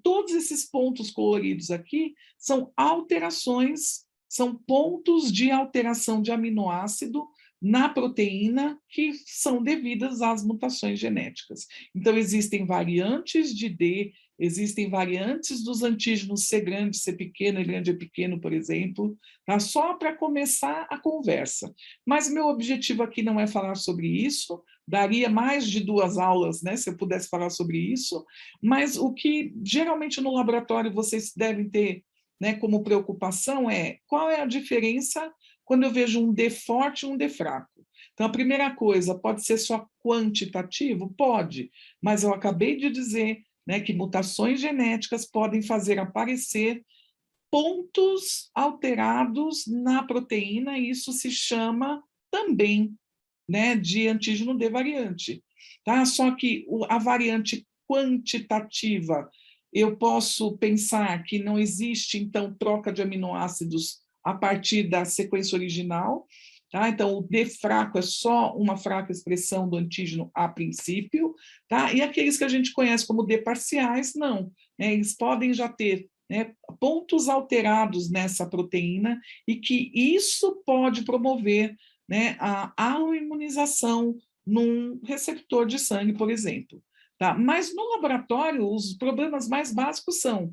Todos esses pontos coloridos aqui são alterações, são pontos de alteração de aminoácido na proteína que são devidas às mutações genéticas. Então, existem variantes de D, existem variantes dos antígenos C grande, C pequeno, E grande, E pequeno, por exemplo, tá? Só para começar a conversa. Mas meu objetivo aqui não é falar sobre isso, daria mais de 2 aulas, né, se eu pudesse falar sobre isso, mas o que geralmente no laboratório vocês devem ter, né, como preocupação é qual é a diferença quando eu vejo um D forte e um D fraco. Então, a primeira coisa, pode ser só quantitativo? Pode, mas eu acabei de dizer, né, que mutações genéticas podem fazer aparecer pontos alterados na proteína, e isso se chama também, né, de antígeno D variante. Tá? Só que a variante quantitativa, eu posso pensar que não existe, então, troca de aminoácidos a partir da sequência original. Tá? Então, o D fraco é só uma fraca expressão do antígeno a princípio. Tá? E aqueles que a gente conhece como D parciais, não. Né? Eles podem já ter, né, pontos alterados nessa proteína e que isso pode promover, né, a autoimunização num receptor de sangue, por exemplo. Tá? Mas no laboratório, os problemas mais básicos são: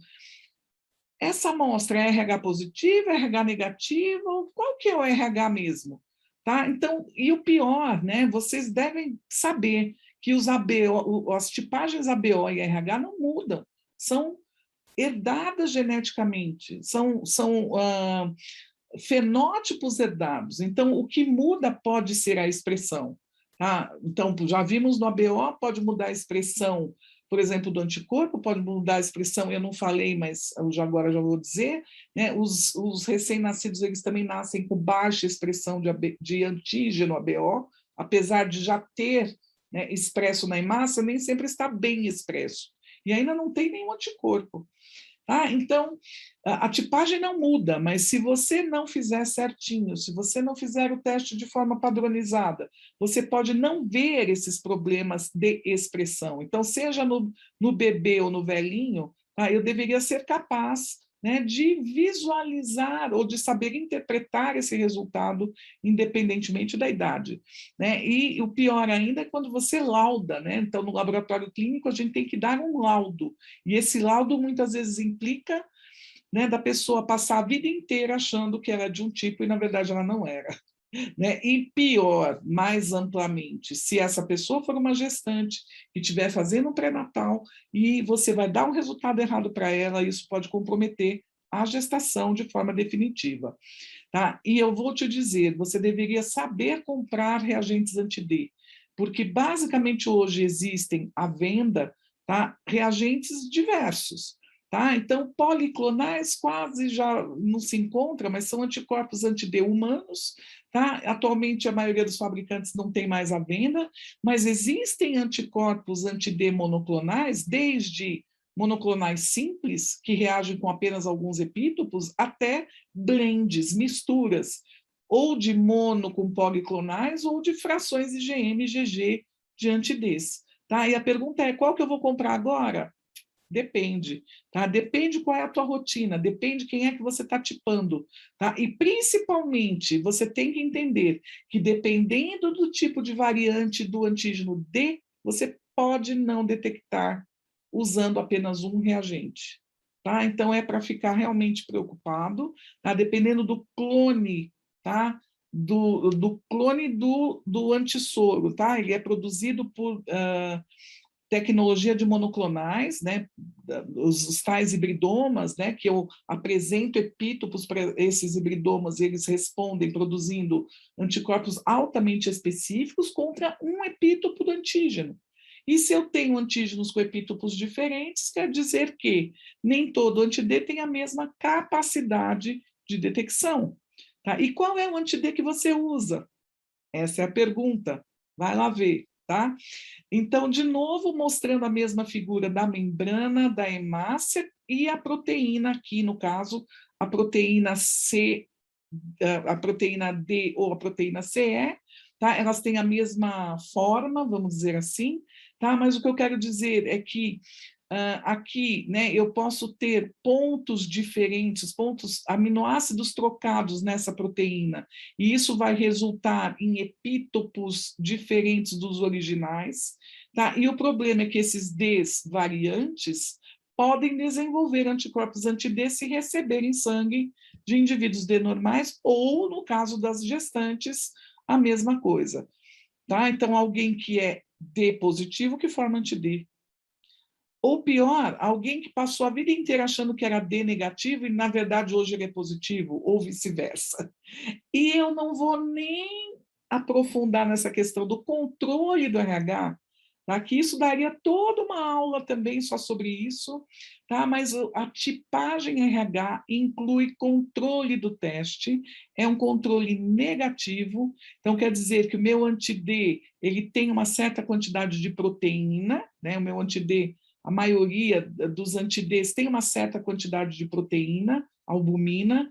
essa amostra é RH positivo, RH negativo? Qual que é o RH mesmo? Tá? Então, e o pior, né, vocês devem saber que os ABO, as tipagens ABO e RH não mudam, são herdadas geneticamente, são fenótipos herdados. Então, o que muda pode ser a expressão. Tá? Então, já vimos no ABO, pode mudar a expressão, por exemplo, do anticorpo, pode mudar a expressão, eu não falei, mas agora já vou dizer, né? Os recém-nascidos, eles também nascem com baixa expressão de antígeno ABO, apesar de já ter, né, expresso na hemácia, nem sempre está bem expresso. E ainda não tem nenhum anticorpo. Tá? Então, a tipagem não muda, mas se você não fizer certinho, se você não fizer o teste de forma padronizada, você pode não ver esses problemas de expressão. Então, seja no bebê ou no velhinho, tá? Eu deveria ser capaz, né, de visualizar ou de saber interpretar esse resultado, independentemente da idade. Né? E o pior ainda é quando você lauda. Né? Então, no laboratório clínico, a gente tem que dar um laudo, e esse laudo muitas vezes implica, né, da pessoa passar a vida inteira achando que era de um tipo e, na verdade, ela não era. Né? E pior, mais amplamente, se essa pessoa for uma gestante que estiver fazendo um pré-natal e você vai dar um resultado errado para ela, isso pode comprometer a gestação de forma definitiva. Tá? E eu vou te dizer, você deveria saber comprar reagentes anti-D, porque basicamente hoje existem à venda, tá, reagentes diversos. Tá? Então, policlonais quase já não se encontra, mas são anticorpos anti-D humanos. Tá? Atualmente, a maioria dos fabricantes não tem mais à venda, mas existem anticorpos anti-D monoclonais, desde monoclonais simples, que reagem com apenas alguns epítopos, até blends, misturas, ou de mono com policlonais, ou de frações IgM e IgG de anti-Ds. Tá? E a pergunta é, qual que eu vou comprar agora? Depende, tá? Depende qual é a tua rotina, depende quem é que você está tipando, tá? E principalmente você tem que entender que dependendo do tipo de variante do antígeno D, você pode não detectar usando apenas um reagente, tá? Então é para ficar realmente preocupado, tá? Dependendo do clone, tá? Do clone do antissoro, tá? Ele é produzido por tecnologia de monoclonais, né, os tais hibridomas, né, que eu apresento epítopos para esses hibridomas e eles respondem produzindo anticorpos altamente específicos contra um epítopo do antígeno. E se eu tenho antígenos com epítopos diferentes, quer dizer que nem todo anti-D tem a mesma capacidade de detecção. Tá? E qual é o anti-D que você usa? Essa é a pergunta. Vai lá ver, tá? Então, de novo, mostrando a mesma figura da membrana, da hemácia e a proteína aqui, no caso, a proteína C, a proteína D ou a proteína CE, tá? Elas têm a mesma forma, vamos dizer assim, tá? Mas o que eu quero dizer é que aqui, né, eu posso ter pontos diferentes, pontos aminoácidos trocados nessa proteína, e isso vai resultar em epítopos diferentes dos originais, tá? E o problema é que esses Ds variantes podem desenvolver anticorpos anti-D se receberem sangue de indivíduos D normais, ou, no caso das gestantes, a mesma coisa, tá? Então, alguém que é D positivo que forma anti-D. Ou pior, alguém que passou a vida inteira achando que era D negativo e, na verdade, hoje ele é positivo, ou vice-versa. E eu não vou nem aprofundar nessa questão do controle do RH, tá? Que isso daria toda uma aula também só sobre isso, tá? Mas a tipagem RH inclui controle do teste, é um controle negativo, então quer dizer que o meu anti-D, ele tem uma certa quantidade de proteína, né? O meu anti-D, a maioria dos anti-Ds tem uma certa quantidade de proteína, albumina,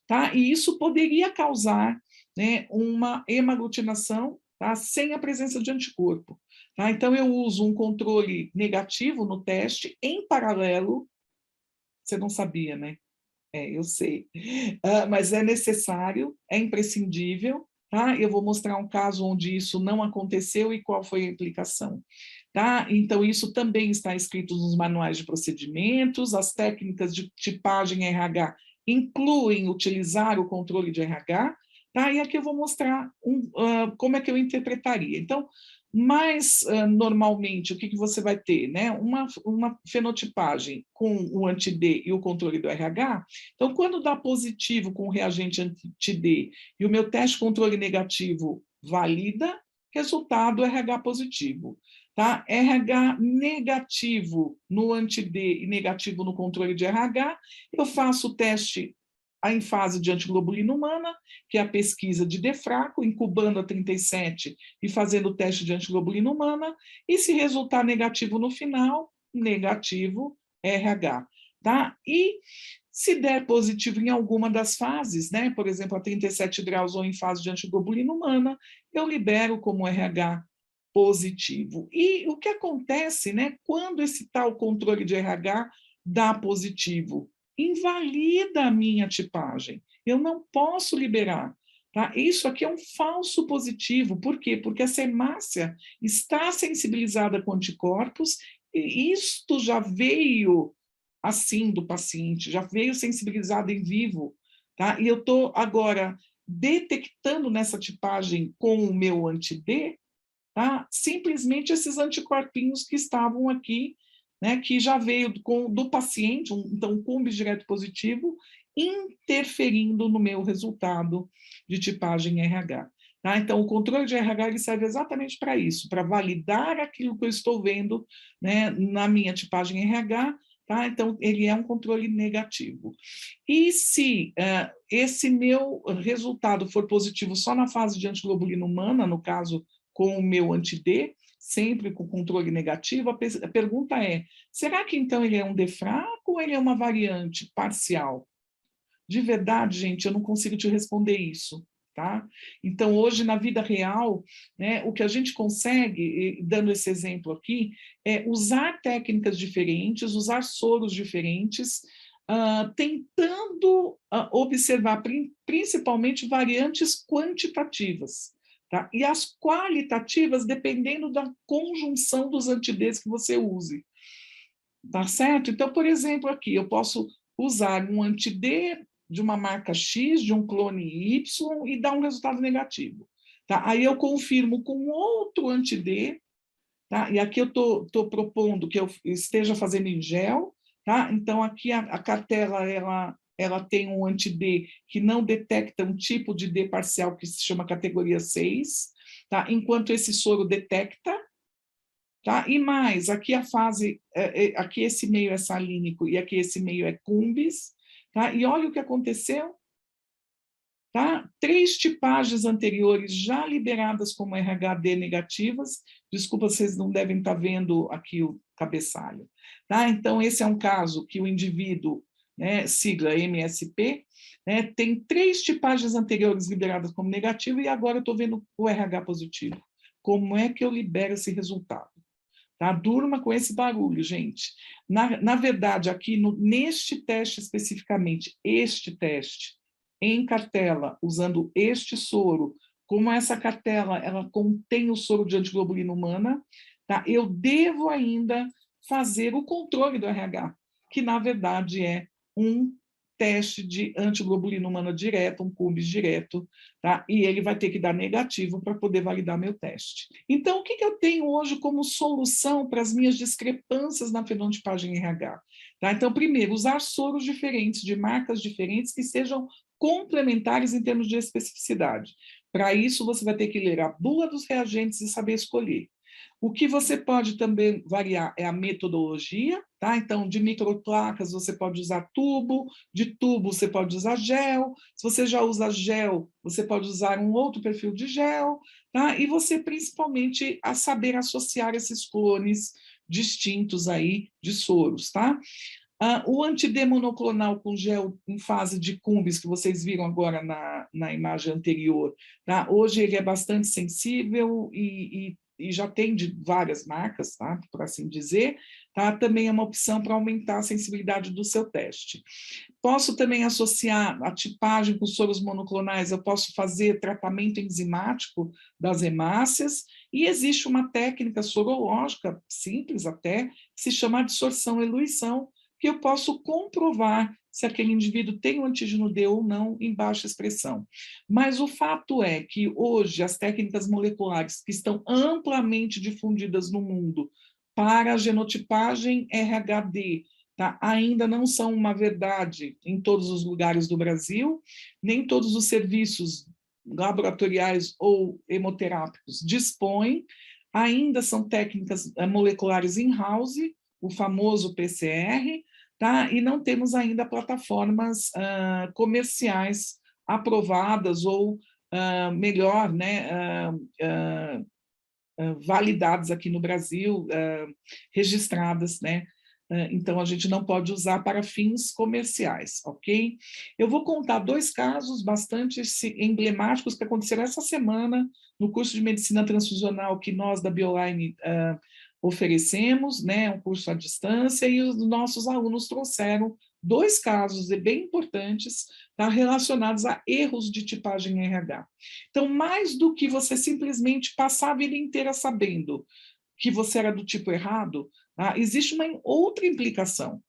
tá? E isso poderia causar, né, uma hemaglutinação, tá? Sem a presença de anticorpo. Tá? Então, eu uso um controle negativo no teste, em paralelo, você não sabia, né? Eu sei. Mas é necessário, é imprescindível, tá? Eu vou mostrar um caso onde isso não aconteceu e qual foi a implicação. Tá? Então, isso também está escrito nos manuais de procedimentos, as técnicas de tipagem RH incluem utilizar o controle de RH, tá? E aqui eu vou mostrar como é que eu interpretaria. Então, mas, normalmente, o que você vai ter? Né? Uma fenotipagem com o anti-D e o controle do RH. Então, quando dá positivo com o reagente anti-D e o meu teste controle negativo valida, resultado RH positivo. Tá? RH negativo no anti-D e negativo no controle de RH, eu faço o teste em fase de antiglobulina humana, que é a pesquisa de DEFRACO, incubando a 37 e fazendo o teste de antiglobulina humana, e se resultar negativo no final, negativo RH. Tá? E se der positivo em alguma das fases, né, por exemplo, a 37 graus ou em fase de antiglobulina humana, eu libero como RH positivo. E o que acontece, né, quando esse tal controle de RH dá positivo? Invalida a minha tipagem. Eu não posso liberar. Tá? Isso aqui é um falso positivo. Por quê? Porque essa hemácia está sensibilizada com anticorpos e isto já veio assim do paciente, já veio sensibilizado em vivo. Tá? E eu estou agora detectando nessa tipagem com o meu anti-D, tá? Simplesmente esses anticorpinhos que estavam aqui, né, que já veio do paciente, então um cumbi direto positivo, interferindo no meu resultado de tipagem RH. Tá? Então, o controle de RH ele serve exatamente para isso, para validar aquilo que eu estou vendo, né, na minha tipagem RH. Tá? Então, ele é um controle negativo. E se esse meu resultado for positivo só na fase de antiglobulina humana, no caso, com o meu anti-D, sempre com controle negativo, a pergunta é, será que então ele é um D fraco ou ele é uma variante parcial? De verdade, gente, eu não consigo te responder isso. tá? Então, hoje, na vida real, né, o que a gente consegue, dando esse exemplo aqui, é usar técnicas diferentes, usar soros diferentes, tentando observar principalmente variantes quantitativas, tá? E as qualitativas, dependendo da conjunção dos anti-Ds que você use. Tá certo? Então, por exemplo, aqui, eu posso usar um anti-D de uma marca X, de um clone Y, e dar um resultado negativo. Tá? Aí eu confirmo com outro anti-D, tá? E aqui eu estou propondo que eu esteja fazendo em gel, tá? Então, aqui a cartela, ela tem um anti-D que não detecta um tipo de D parcial que se chama categoria 6, tá? Enquanto esse soro detecta. Tá? E mais, aqui a fase, aqui esse meio é salínico e aqui esse meio é cumbis, tá? E olha o que aconteceu, tá? 3 tipagens anteriores já liberadas como RHD negativas, desculpa, vocês não devem estar vendo aqui o cabeçalho, tá? Então, esse é um caso que o indivíduo, né, sigla MSP, né, tem 3 tipagens anteriores liberadas como negativo e agora eu estou vendo o RH positivo. Como é que eu libero esse resultado? Tá? Durma com esse barulho, gente. Na verdade, aqui neste teste especificamente, este teste, em cartela, usando este soro, como essa cartela ela contém o soro de antiglobulina humana, tá? Eu devo ainda fazer o controle do RH, que na verdade é um teste de antiglobulina humana direto, um cumbis direto, tá? E ele vai ter que dar negativo para poder validar meu teste. Então, o que eu tenho hoje como solução para as minhas discrepâncias na fenotipagem RH? Tá? Então, primeiro, usar soros diferentes, de marcas diferentes, que sejam complementares em termos de especificidade. Para isso, você vai ter que ler a bula dos reagentes e saber escolher. O que você pode também variar é a metodologia, tá? Então, de microplacas você pode usar tubo, de tubo você pode usar gel, se você já usa gel, você pode usar um outro perfil de gel, tá? E você, principalmente, a saber associar esses clones distintos aí de soros, tá? O anti-D monoclonal com gel em fase de cumbis, que vocês viram agora na imagem anterior, tá? Hoje ele é bastante sensível e já tem de várias marcas, tá? Por assim dizer, tá? Também é uma opção para aumentar a sensibilidade do seu teste. Posso também associar a tipagem com soros monoclonais, eu posso fazer tratamento enzimático das hemácias, e existe uma técnica sorológica, simples até, que se chama adsorção-eluição, que eu posso comprovar se aquele indivíduo tem o antígeno D ou não em baixa expressão. Mas o fato é que hoje as técnicas moleculares que estão amplamente difundidas no mundo para a genotipagem RHD, tá, ainda não são uma verdade em todos os lugares do Brasil, nem todos os serviços laboratoriais ou hemoterápicos dispõem, ainda são técnicas moleculares in-house, o famoso PCR, tá? E não temos ainda plataformas comerciais aprovadas ou, melhor, né, validadas aqui no Brasil, registradas, né? Então, a gente não pode usar para fins comerciais, ok? Eu vou contar 2 casos bastante emblemáticos que aconteceram essa semana no curso de Medicina Transfusional que nós, da Bioline, oferecemos, né, um curso à distância, e os nossos alunos trouxeram 2 casos bem importantes, tá, relacionados a erros de tipagem RH. Então, mais do que você simplesmente passar a vida inteira sabendo que você era do tipo errado, tá, existe uma outra implicação.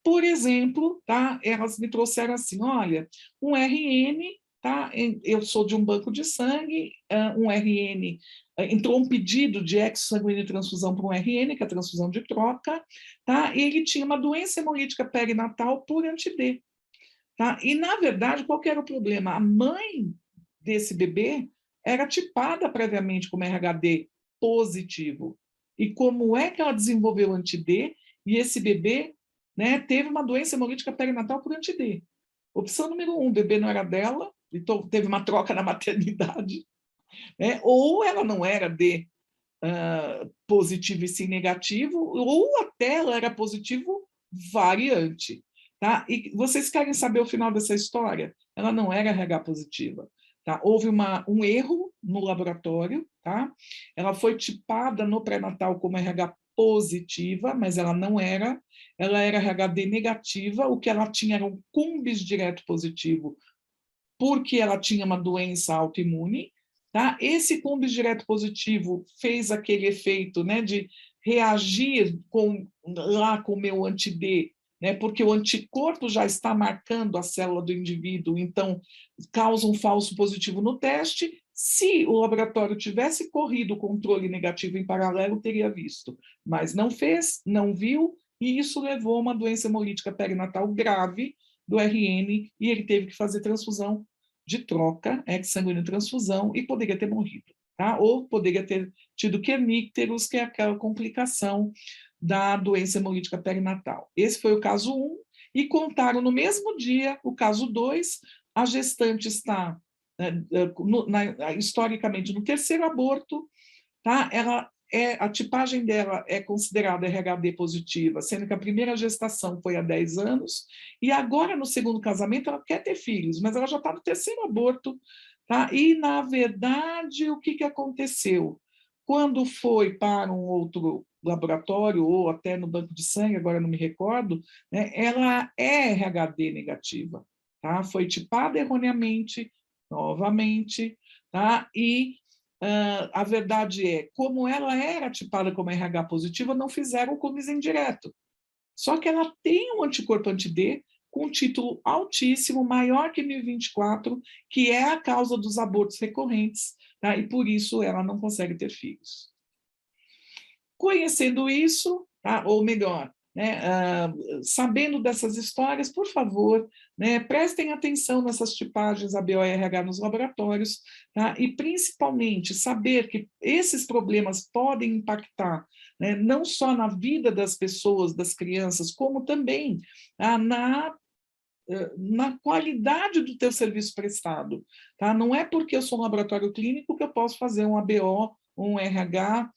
Por exemplo, tá, elas me trouxeram assim, olha, um RN, tá, eu sou de um banco de sangue, um RN, entrou um pedido de exosanguíneo transfusão para um RN, que é a transfusão de troca, tá, e ele tinha uma doença hemolítica perinatal por anti-D. Tá? E, na verdade, qual que era o problema? A mãe desse bebê era tipada previamente como RHD positivo. E como é que ela desenvolveu anti-D e esse bebê, né, teve uma doença hemolítica perinatal por anti-D? Opção número 1, o bebê não era dela, então teve uma troca na maternidade, né? Ou ela não era D positivo e sim negativo, ou até ela era positivo variante. Tá? E vocês querem saber o final dessa história? Ela não era RH positiva. tá? Houve um erro no laboratório, tá? Ela foi tipada no pré-natal como RH positiva, mas ela não era, ela era RHD negativa, o que ela tinha era um cumbis direto positivo, porque ela tinha uma doença autoimune, tá? Esse cumbis direto positivo fez aquele efeito, né, de reagir com o meu anti-D, né, porque o anticorpo já está marcando a célula do indivíduo, então causa um falso positivo no teste. Se o laboratório tivesse corrido o controle negativo em paralelo, teria visto, mas não fez, não viu, e isso levou a uma doença hemolítica perinatal grave do RN, e ele teve que fazer transfusão de troca, sanguíneo transfusão, e poderia ter morrido, tá? Ou poderia ter tido quernícteros, que é aquela complicação da doença hemolítica perinatal. Esse foi o caso 1, e contaram no mesmo dia o caso 2, a gestante está, historicamente, no 3º aborto, tá? A tipagem dela é considerada RHD positiva, sendo que a primeira gestação foi há 10 anos, e agora, no 2º casamento, ela quer ter filhos, mas ela já está no 3º aborto, tá? E, na verdade, o que aconteceu? Quando foi para um outro laboratório, ou até no banco de sangue, agora não me recordo, né, ela é RHD negativa, tá? Foi tipada erroneamente, novamente, tá? E a verdade é, como ela era tipada como RH positiva, não fizeram o cumbis indireto. Só que ela tem um anticorpo anti-D com um título altíssimo, maior que 1024, que é a causa dos abortos recorrentes, tá? E por isso ela não consegue ter filhos. Conhecendo isso, tá? Ou melhor, né, sabendo dessas histórias, por favor, né, prestem atenção nessas tipagens ABO-RH nos laboratórios, tá? E principalmente saber que esses problemas podem impactar, né, não só na vida das pessoas, das crianças, como também, tá, na qualidade do teu serviço prestado, tá? Não é porque eu sou um laboratório clínico que eu posso fazer um ABO, um RH,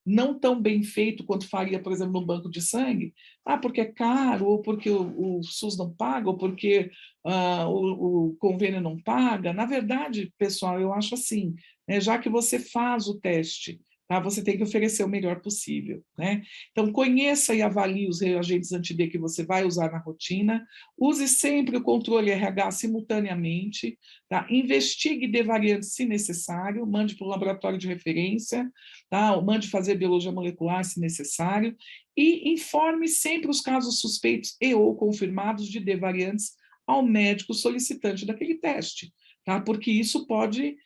não tão bem feito quanto faria, por exemplo, no banco de sangue, porque é caro, ou porque o SUS não paga, ou porque o convênio não paga. Na verdade, pessoal, eu acho assim, né, já que você faz o teste, tá, você tem que oferecer o melhor possível, né? Então, conheça e avalie os reagentes anti-D que você vai usar na rotina, use sempre o controle RH simultaneamente, tá? Investigue D variantes se necessário, mande para o laboratório de referência, tá? Mande fazer biologia molecular se necessário, e informe sempre os casos suspeitos e ou confirmados de D variantes ao médico solicitante daquele teste, tá? Porque isso pode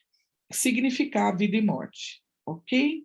significar vida e morte, ok?